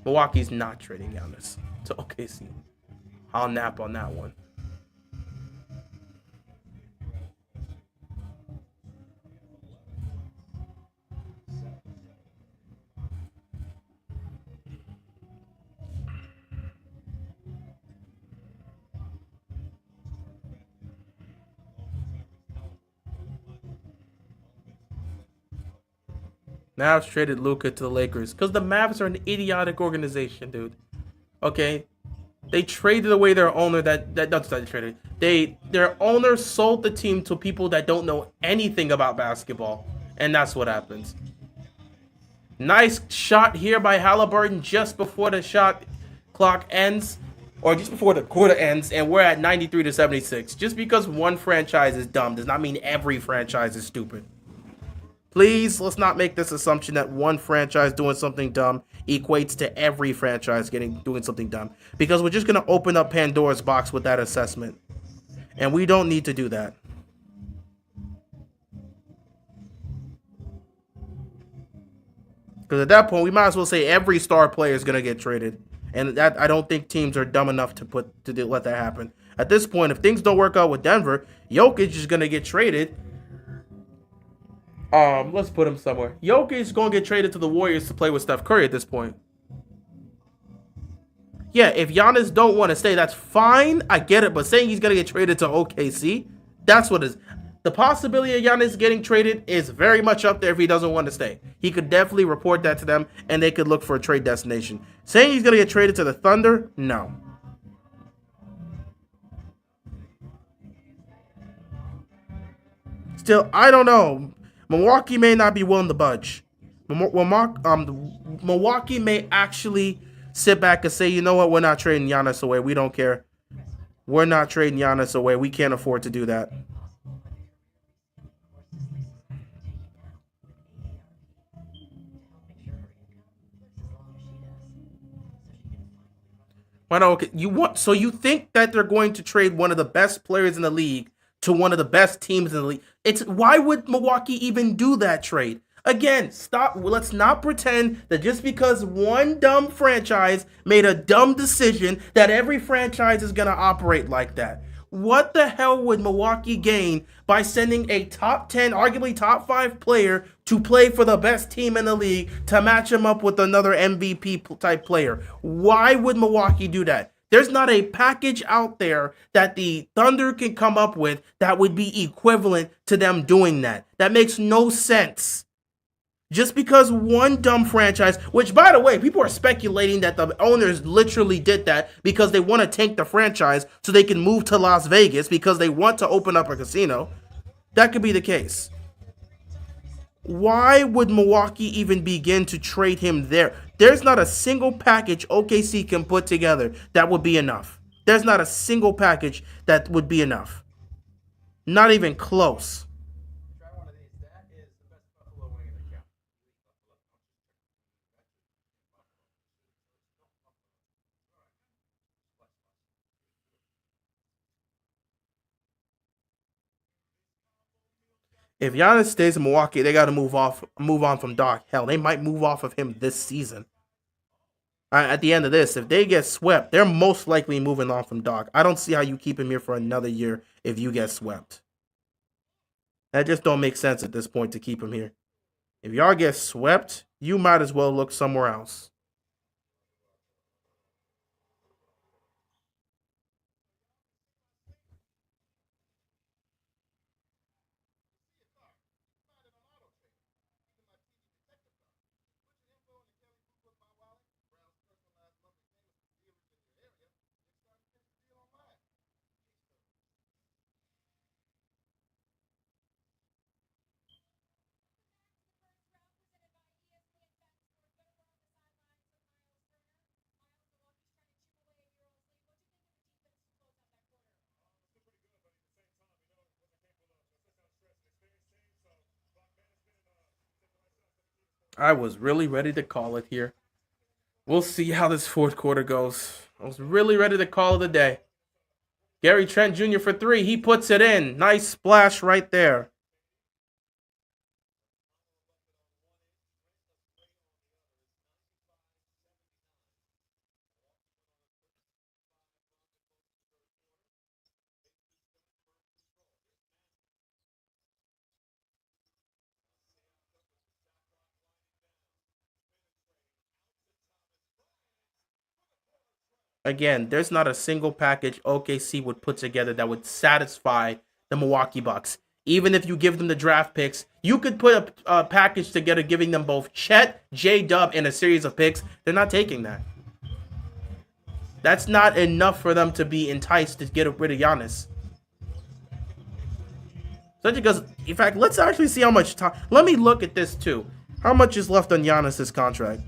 A: Milwaukee's not trading Giannis to OKC. I'll nap on that one. Mavs traded Luka to the Lakers because the Mavs are an idiotic organization, dude. Okay, they traded away their owner. That's not traded. Their owner sold the team to people that don't know anything about basketball, and that's what happens. Nice shot here by Halliburton just before the shot clock ends, or just before the quarter ends, and we're at 93 to 76. Just because one franchise is dumb does not mean every franchise is stupid. Please, let's not make this assumption that one franchise doing something dumb equates to every franchise doing something dumb, because we're just gonna open up Pandora's box with that assessment, and we don't need to do that. Because at that point, we might as well say every star player is gonna get traded, and that I don't think teams are dumb enough to let that happen. At this point, if things don't work out with Denver, Jokic is gonna get traded. Let's put him somewhere. Jokic is gonna get traded to the Warriors to play with Steph Curry at this point. Yeah, if Giannis don't want to stay, that's fine. I get it, but saying he's gonna get traded to OKC, that's what is. The possibility of Giannis getting traded is very much up there if he doesn't want to stay. He could definitely report that to them, and they could look for a trade destination. Saying he's gonna get traded to the Thunder, no. Still, I don't know. Milwaukee may not be willing to budge. Milwaukee may actually sit back and say, you know what, we're not trading Giannis away. We don't care. We're not trading Giannis away. We can't afford to do that. Why not? Okay, so you think that they're going to trade one of the best players in the league to one of the best teams in the league? It's why would Milwaukee even do that trade? Again, stop. Let's not pretend that just because one dumb franchise made a dumb decision that every franchise is going to operate like that. What the hell would Milwaukee gain by sending a top 10, arguably top 5 player to play for the best team in the league to match him up with another MVP type player? Why would Milwaukee do that? There's not a package out there that the Thunder can come up with that would be equivalent to them doing that. That makes no sense. Just because one dumb franchise, which by the way, people are speculating that the owners literally did that because they want to tank the franchise so they can move to Las Vegas because they want to open up a casino. That could be the case. Why would Milwaukee even begin to trade him there? There's not a single package OKC can put together that would be enough. There's not a single package that would be enough. Not even close. If Giannis stays in Milwaukee, they got to move on from Doc. Hell, they might move off of him this season. At the end of this, if they get swept, they're most likely moving on from Doc. I don't see how you keep him here for another year if you get swept. That just don't make sense at this point to keep him here. If y'all get swept, you might as well look somewhere else. I was really ready to call it here. We'll see how this fourth quarter goes. I was really ready to call it a day. Gary Trent Jr. for three. He puts it in. Nice splash right there. Again, there's not a single package OKC would put together that would satisfy the Milwaukee Bucks. Even if you give them the draft picks, you could put a package together giving them both Chet, J-Dub, and a series of picks. They're not taking that. That's not enough for them to be enticed to get rid of Giannis. So because, in fact, let's actually see how much time. Let me look at this too. How much is left on Giannis' contract?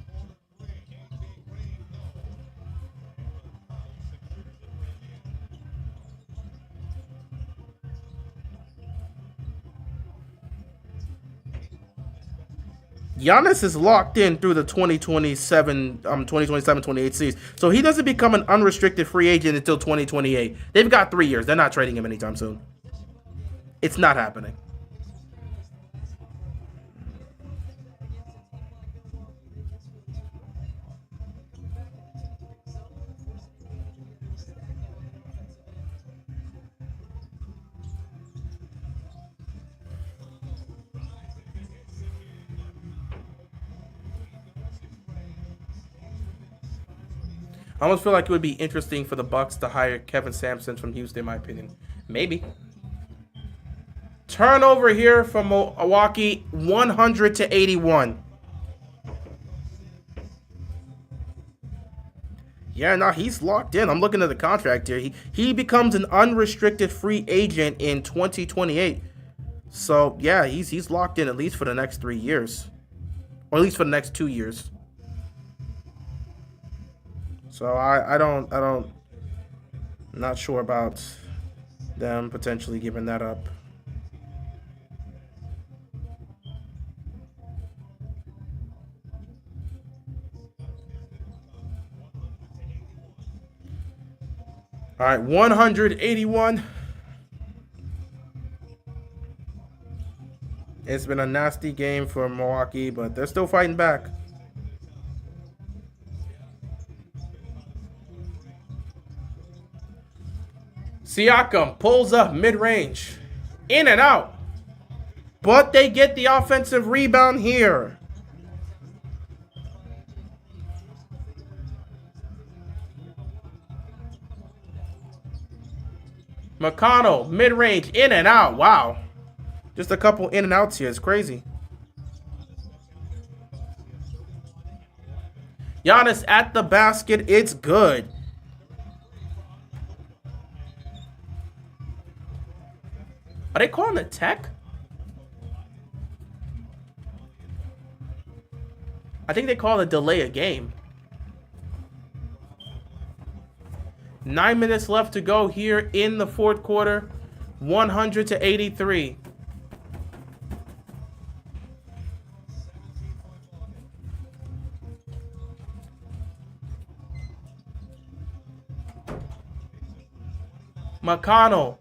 A: Giannis is locked in through the 2027-28 season. So he doesn't become an unrestricted free agent until 2028. They've got 3 years. They're not trading him anytime soon. It's not happening. I almost feel like it would be interesting for the Bucks to hire Kevin Sampson from Houston, in my opinion. Maybe. Turnover here from Milwaukee, 100-81. Yeah, no, he's locked in. I'm looking at the contract here. He becomes an unrestricted free agent in 2028. So, yeah, he's locked in at least for the next 3 years. Or at least for the next 2 years. So I'm not sure about them potentially giving that up. All right, 181. It's been a nasty game for Milwaukee, but they're still fighting back. Siakam pulls up mid-range. In and out. But they get the offensive rebound here. McConnell, mid-range, in and out. Wow. Just a couple in and outs here. It's crazy. Giannis at the basket. It's good. Are they calling it tech? I think they call it delay a game. 9 minutes left to go here in the fourth quarter. 100-83. McConnell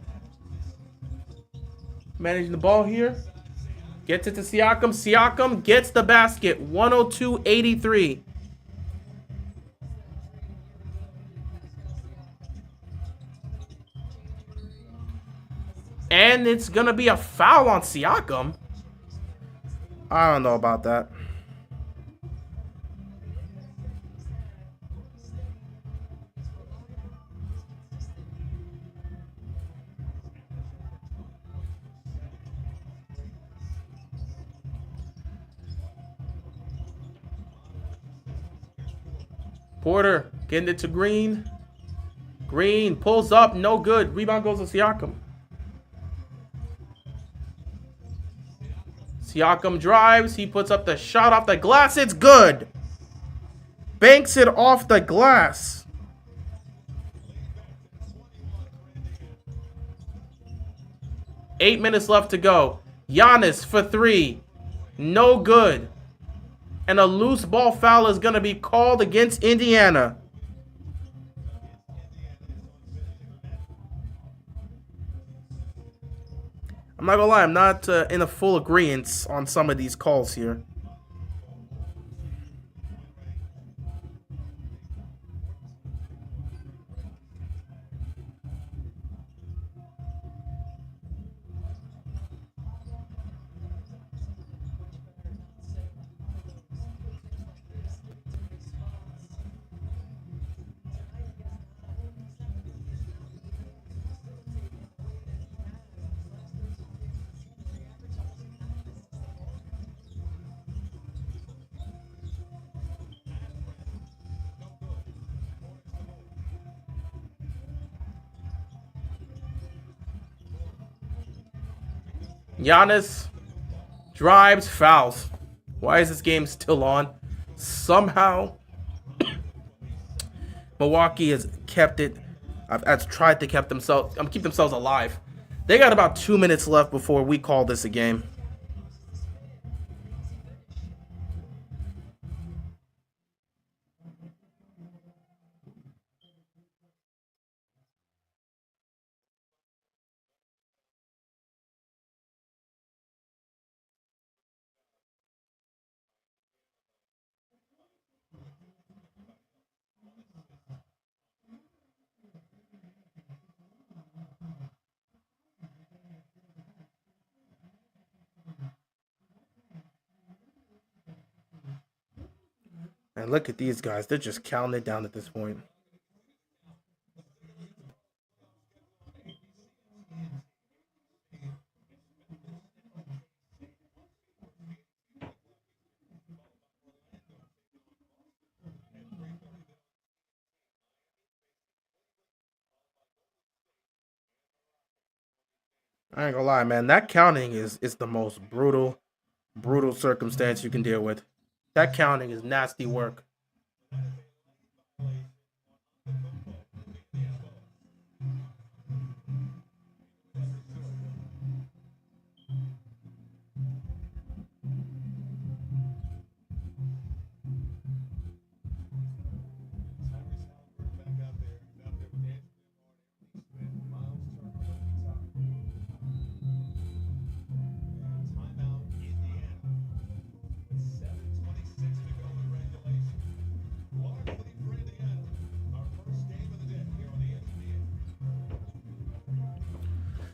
A: managing the ball here. Gets it to Siakam. Siakam gets the basket. 102-83. And it's going to be a foul on Siakam. I don't know about that. Porter getting it to Green. Green pulls up, no good. Rebound goes to Siakam. Siakam drives. He puts up the shot off the glass. It's good. Banks it off the glass. Eight minutes left to go. Giannis for three. No good. And a loose ball foul is going to be called against Indiana. I'm not going to lie, I'm not in a full agreement on some of these calls here. Giannis drives, fouls. Why is this game still on? Somehow, Milwaukee has kept it. Has tried to keep themselves alive. They got about 2 minutes left before we call this a game. And look at these guys. They're just counting it down at this point. I ain't gonna lie, man. That counting is the most brutal circumstance you can deal with. That counting is nasty work.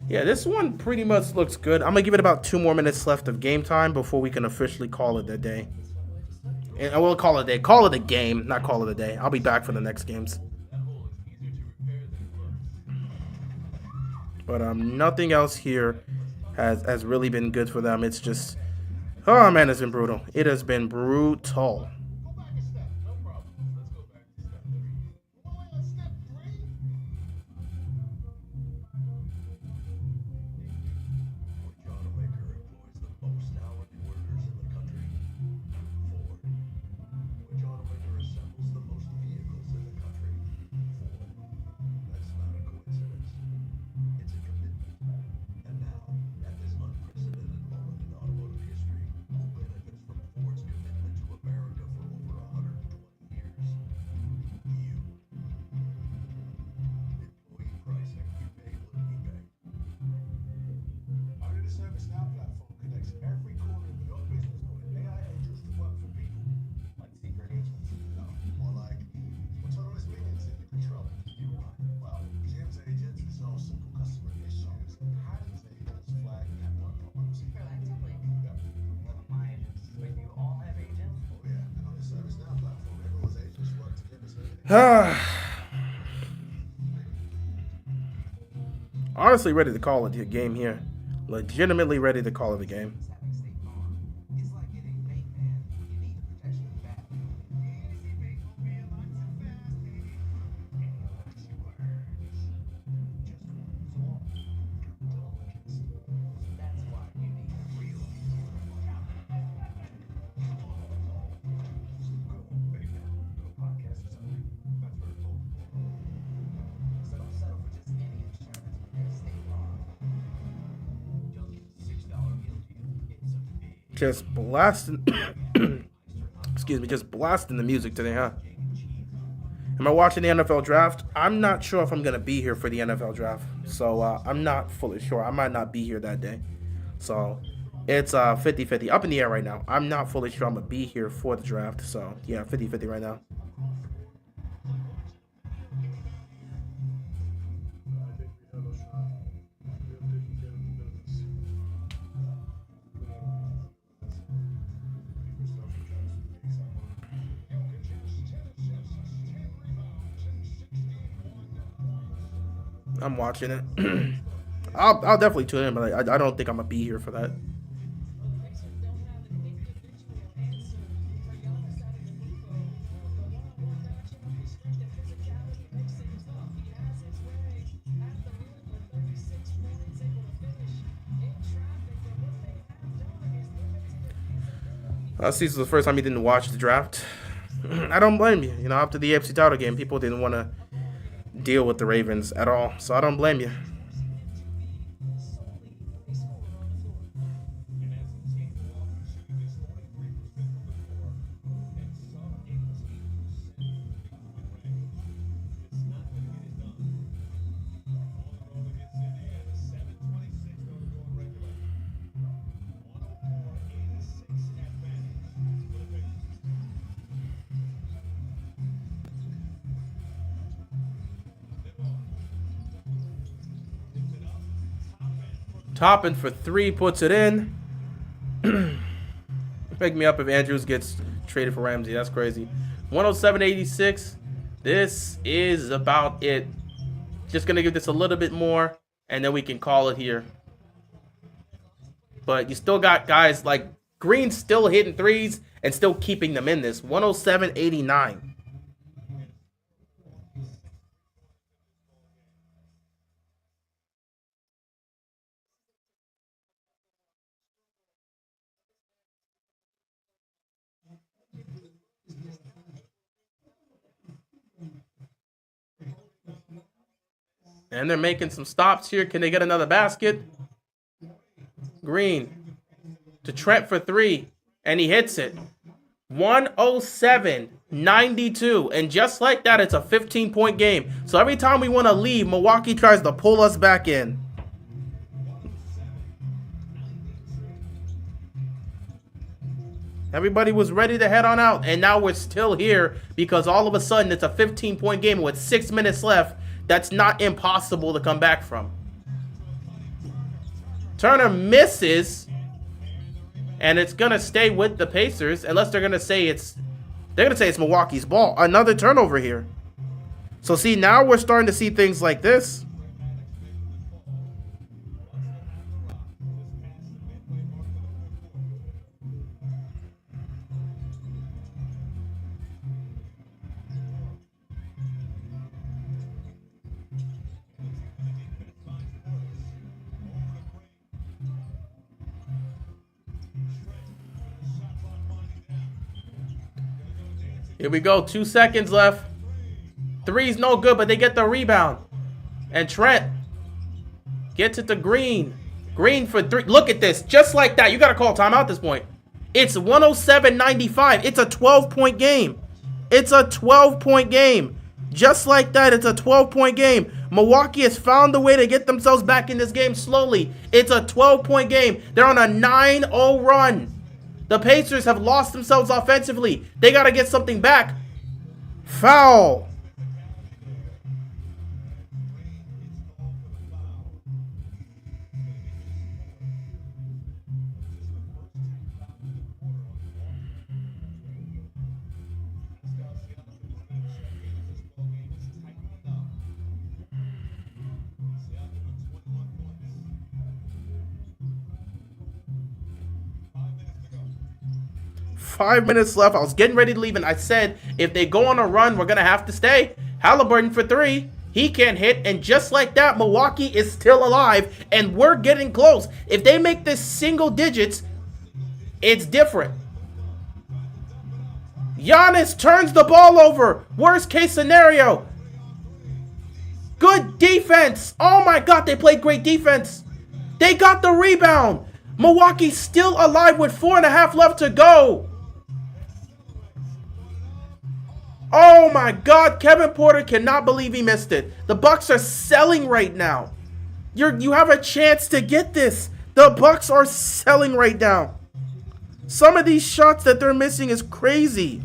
A: Yeah, this one pretty much looks good. I'm gonna give it about 2 more minutes left of game time before we can officially call it a day. And I will call it a day. Call it a game, not call it a day. I'll be back for the next games. But nothing else here has really been good for them. It's just, oh man, it's been brutal. It has been brutal. Honestly, ready to call it a game here. Legitimately ready to call it a game. Just blasting Excuse me, just blasting the music today, huh? Am I watching the NFL draft? I'm not sure if I'm going to be here for the NFL draft. So I'm not fully sure. I might not be here that day. So it's 50-50. Up in the air right now. I'm not fully sure I'm going to be here for the draft. So yeah, 50-50 right now. I'm watching it. I'll definitely tune in, but I don't think I'm gonna be here for that. This is the first time he didn't watch the draft. I don't blame you. You know, after the AFC title game, people didn't want to deal with the Ravens at all, so I don't blame you. Toppin for 3 puts it in. Pick me up if Andrews gets traded for Ramsey. That's crazy. 107.86. This is about it. Just going to give this a little bit more, and then we can call it here. But you still got guys like Green still hitting threes and still keeping them in this. 107.89. And they're making some stops here. Can they get another basket? Green to Trent for 3. And he hits it. 107-92. And just like that, it's a 15-point game. So every time we want to leave, Milwaukee tries to pull us back in. Everybody was ready to head on out. And now we're still here because all of a sudden it's a 15-point game with 6 minutes left. That's not impossible to come back from. Turner misses. And it's going to stay with the Pacers unless they're going to say it's Milwaukee's ball. Another turnover here. So see, now we're starting to see things like this. Here we go. 2 seconds left. Three's no good, but they get the rebound. And Trent gets it to Green. Green for 3. Look at this. Just like that. You got to call timeout at this point. It's 107-95. It's a 12-point game. It's a 12-point game. Just like that, it's a 12-point game. Milwaukee has found a way to get themselves back in this game slowly. It's a 12-point game. They're on a 9-0 run. The Pacers have lost themselves offensively. They got to get something back. Foul. Five minutes left. I was getting ready to leave, and I said, if they go on a run, we're going to have to stay. Halliburton for 3. He can't hit, and just like that, Milwaukee is still alive, and we're getting close. If they make this single digits, it's different. Giannis turns the ball over. Worst case scenario. Good defense. Oh, my God, they played great defense. They got the rebound. Milwaukee's still alive with 4.5 left to go. Oh my God, Kevin Porter cannot believe he missed it. The Bucks are selling right now. You have a chance to get this. The Bucks are selling right now. Some of these shots that they're missing is crazy.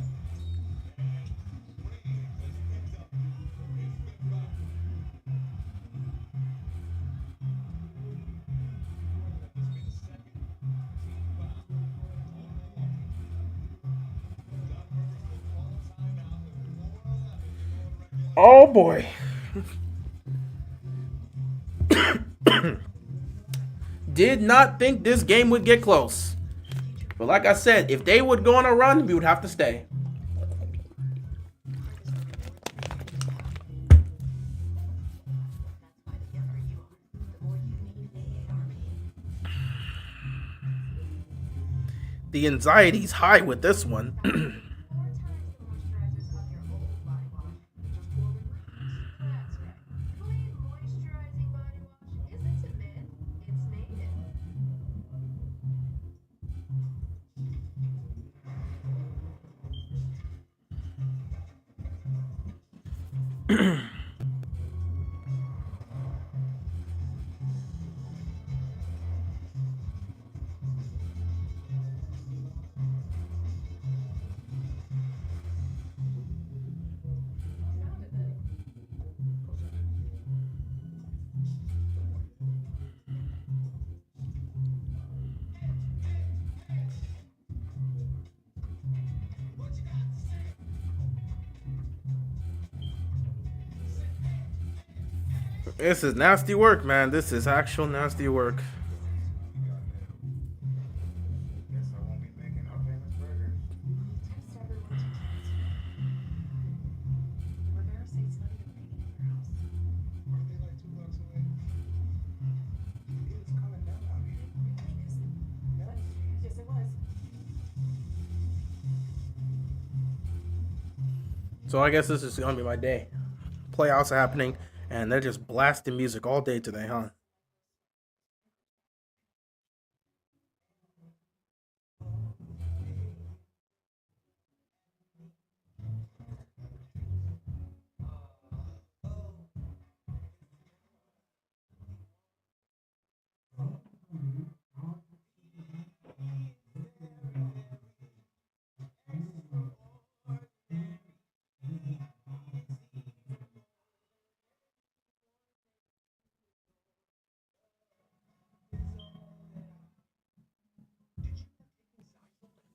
A: Oh boy. Did not think this game would get close. But like I said, if they would go on a run, we would have to stay. The anxiety's high with this one. This is nasty work, man. This is actual nasty work. So I guess this is gonna be my day. Playoffs are happening, and they're just blasting music all day today, huh?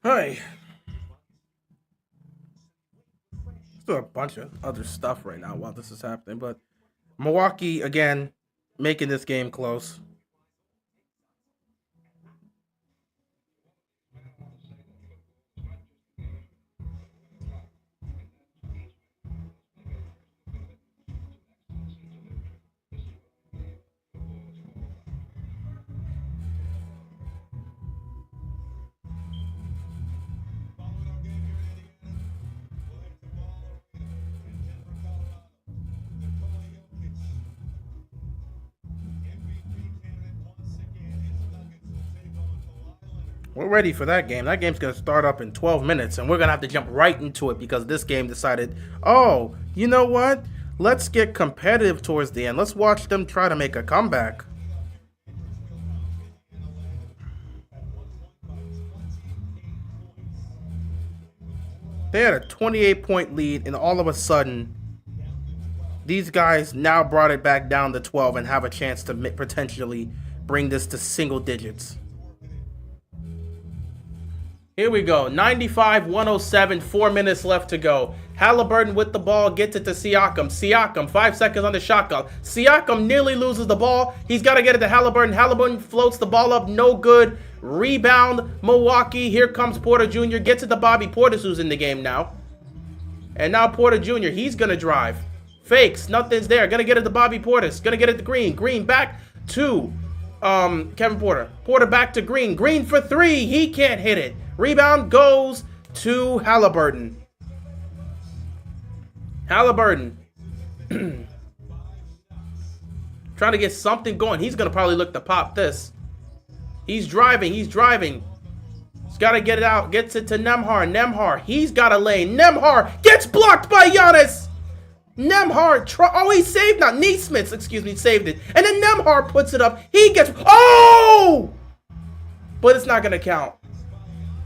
A: Hey, let's do a bunch of other stuff right now while this is happening. But Milwaukee again making this game close. We're ready for that game. That game's going to start up in 12 minutes, and we're going to have to jump right into it because this game decided, oh, you know what? Let's get competitive towards the end. Let's watch them try to make a comeback. They had a 28-point lead, and all of a sudden, these guys now brought it back down to 12 and have a chance to potentially bring this to single digits. Here we go. 95-107, 4 minutes left to go. Halliburton with the ball, gets it to Siakam. Siakam, 5 seconds on the shot clock. Siakam nearly loses the ball. He's got to get it to Halliburton. Halliburton floats the ball up, no good. Rebound, Milwaukee. Here comes Porter Jr. Gets it to Bobby Portis, who's in the game now. And now Porter Jr., he's going to drive. Fakes, nothing's there. Going to get it to Bobby Portis. Going to get it to Green. Green back to Kevin Porter. Porter back to Green. Green for three. He can't hit it. Rebound goes to Halliburton. Halliburton. Trying to get something going. He's going to probably look to pop this. He's driving. He's driving. He's Got to get it out. Gets it to Nembhard. Nembhard, he's got a lane. Nembhard gets blocked by Giannis. Nembhard, he saved now. Nesmith, excuse me, saved it. And then Nembhard puts it up. He gets, oh! But it's not going to count.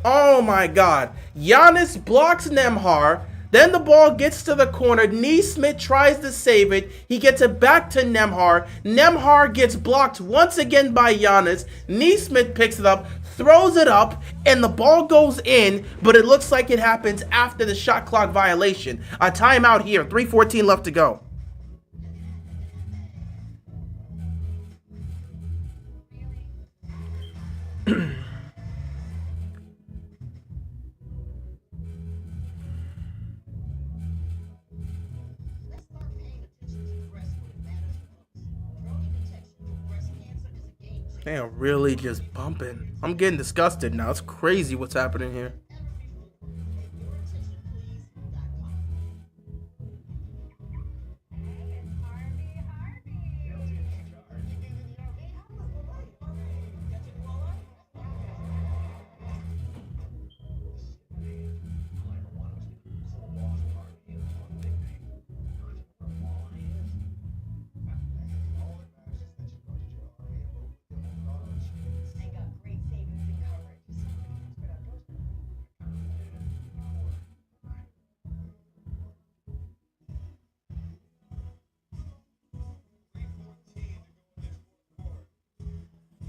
A: Oh my God. Giannis blocks Nembhard. Then the ball gets to the corner. Nesmith tries to save it. He gets it back to Nembhard. Nembhard gets blocked once again by Giannis. Nesmith picks it up, throws it up, and the ball goes in, but it looks like it happens after the shot clock violation. A timeout here. 3:14 left to go. They are really just bumping. I'm getting disgusted now. It's crazy what's happening here.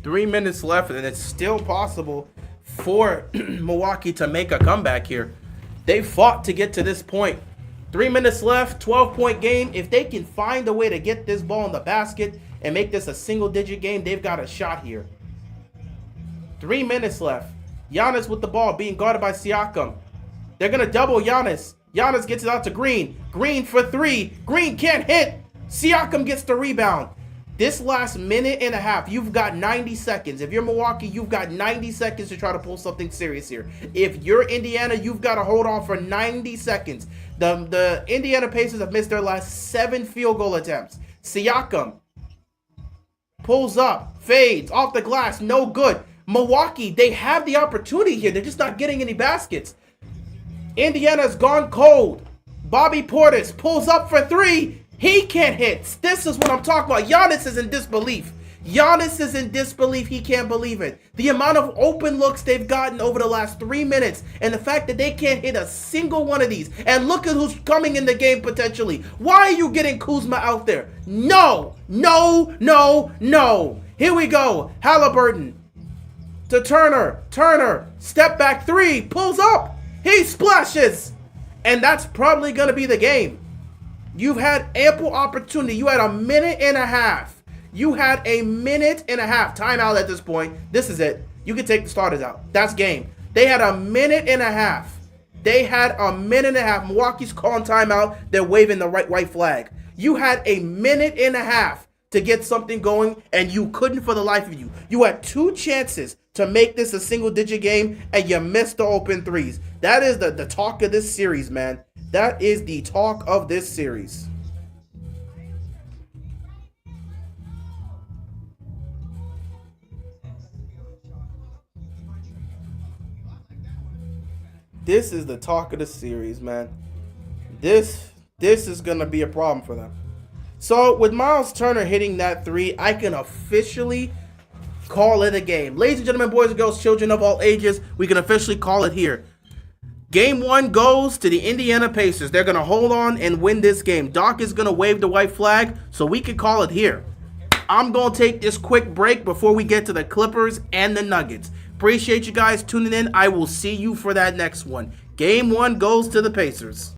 A: Three minutes left, and it's still possible for Milwaukee to make a comeback here. They fought to get to this point. 3 minutes left, 12-point game. If they can find a way to get this ball in the basket and make this a single-digit game, they've got a shot here. 3 minutes left. Giannis with the ball being guarded by Siakam. They're going to double Giannis. Giannis gets it out to Green. Green for three. Green can't hit. Siakam gets the rebound. This last minute and a half, you've got 90 seconds. If you're Milwaukee, you've got 90 seconds to try to pull something serious here. If you're Indiana, you've got to hold on for 90 seconds. The Indiana Pacers have missed their last 7 field goal attempts. Siakam pulls up, fades, off the glass, no good. Milwaukee, they have the opportunity here. They're just not getting any baskets. Indiana's gone cold. Bobby Portis pulls up for three. He can't hit. This is what I'm talking about. Giannis is in disbelief. Giannis is in disbelief. He can't believe it. The amount of open looks they've gotten over the last 3 minutes, and the fact that they can't hit a single one of these. And look at who's coming in the game potentially. Why are you getting Kuzma out there? No, no, no, no. Here we go. Halliburton to Turner. Turner, step back three, pulls up. He splashes. And that's probably going to be the game. You've had ample opportunity. You had a minute and a half. You had a minute and a half. Timeout at this point. This is it. You can take the starters out. That's game. They had a minute and a half. They had a minute and a half. Milwaukee's calling timeout. They're waving the white flag. You had a minute and a half to get something going, and you couldn't for the life of you. You had 2 chances to make this a single-digit game, and you missed the open threes. That is the talk of this series, man. That is the talk of this series. This is the talk of the series, man. This is going to be a problem for them. So, with Miles Turner hitting that three, I can officially call it a game. Ladies and gentlemen, boys and girls, children of all ages, we can officially call it here. Game 1 goes to the Indiana Pacers. They're going to hold on and win this game. Doc is going to wave the white flag, so we can call it here. I'm going to take this quick break before we get to the Clippers and the Nuggets. Appreciate you guys tuning in. I will see you for that next one. Game 1 goes to the Pacers.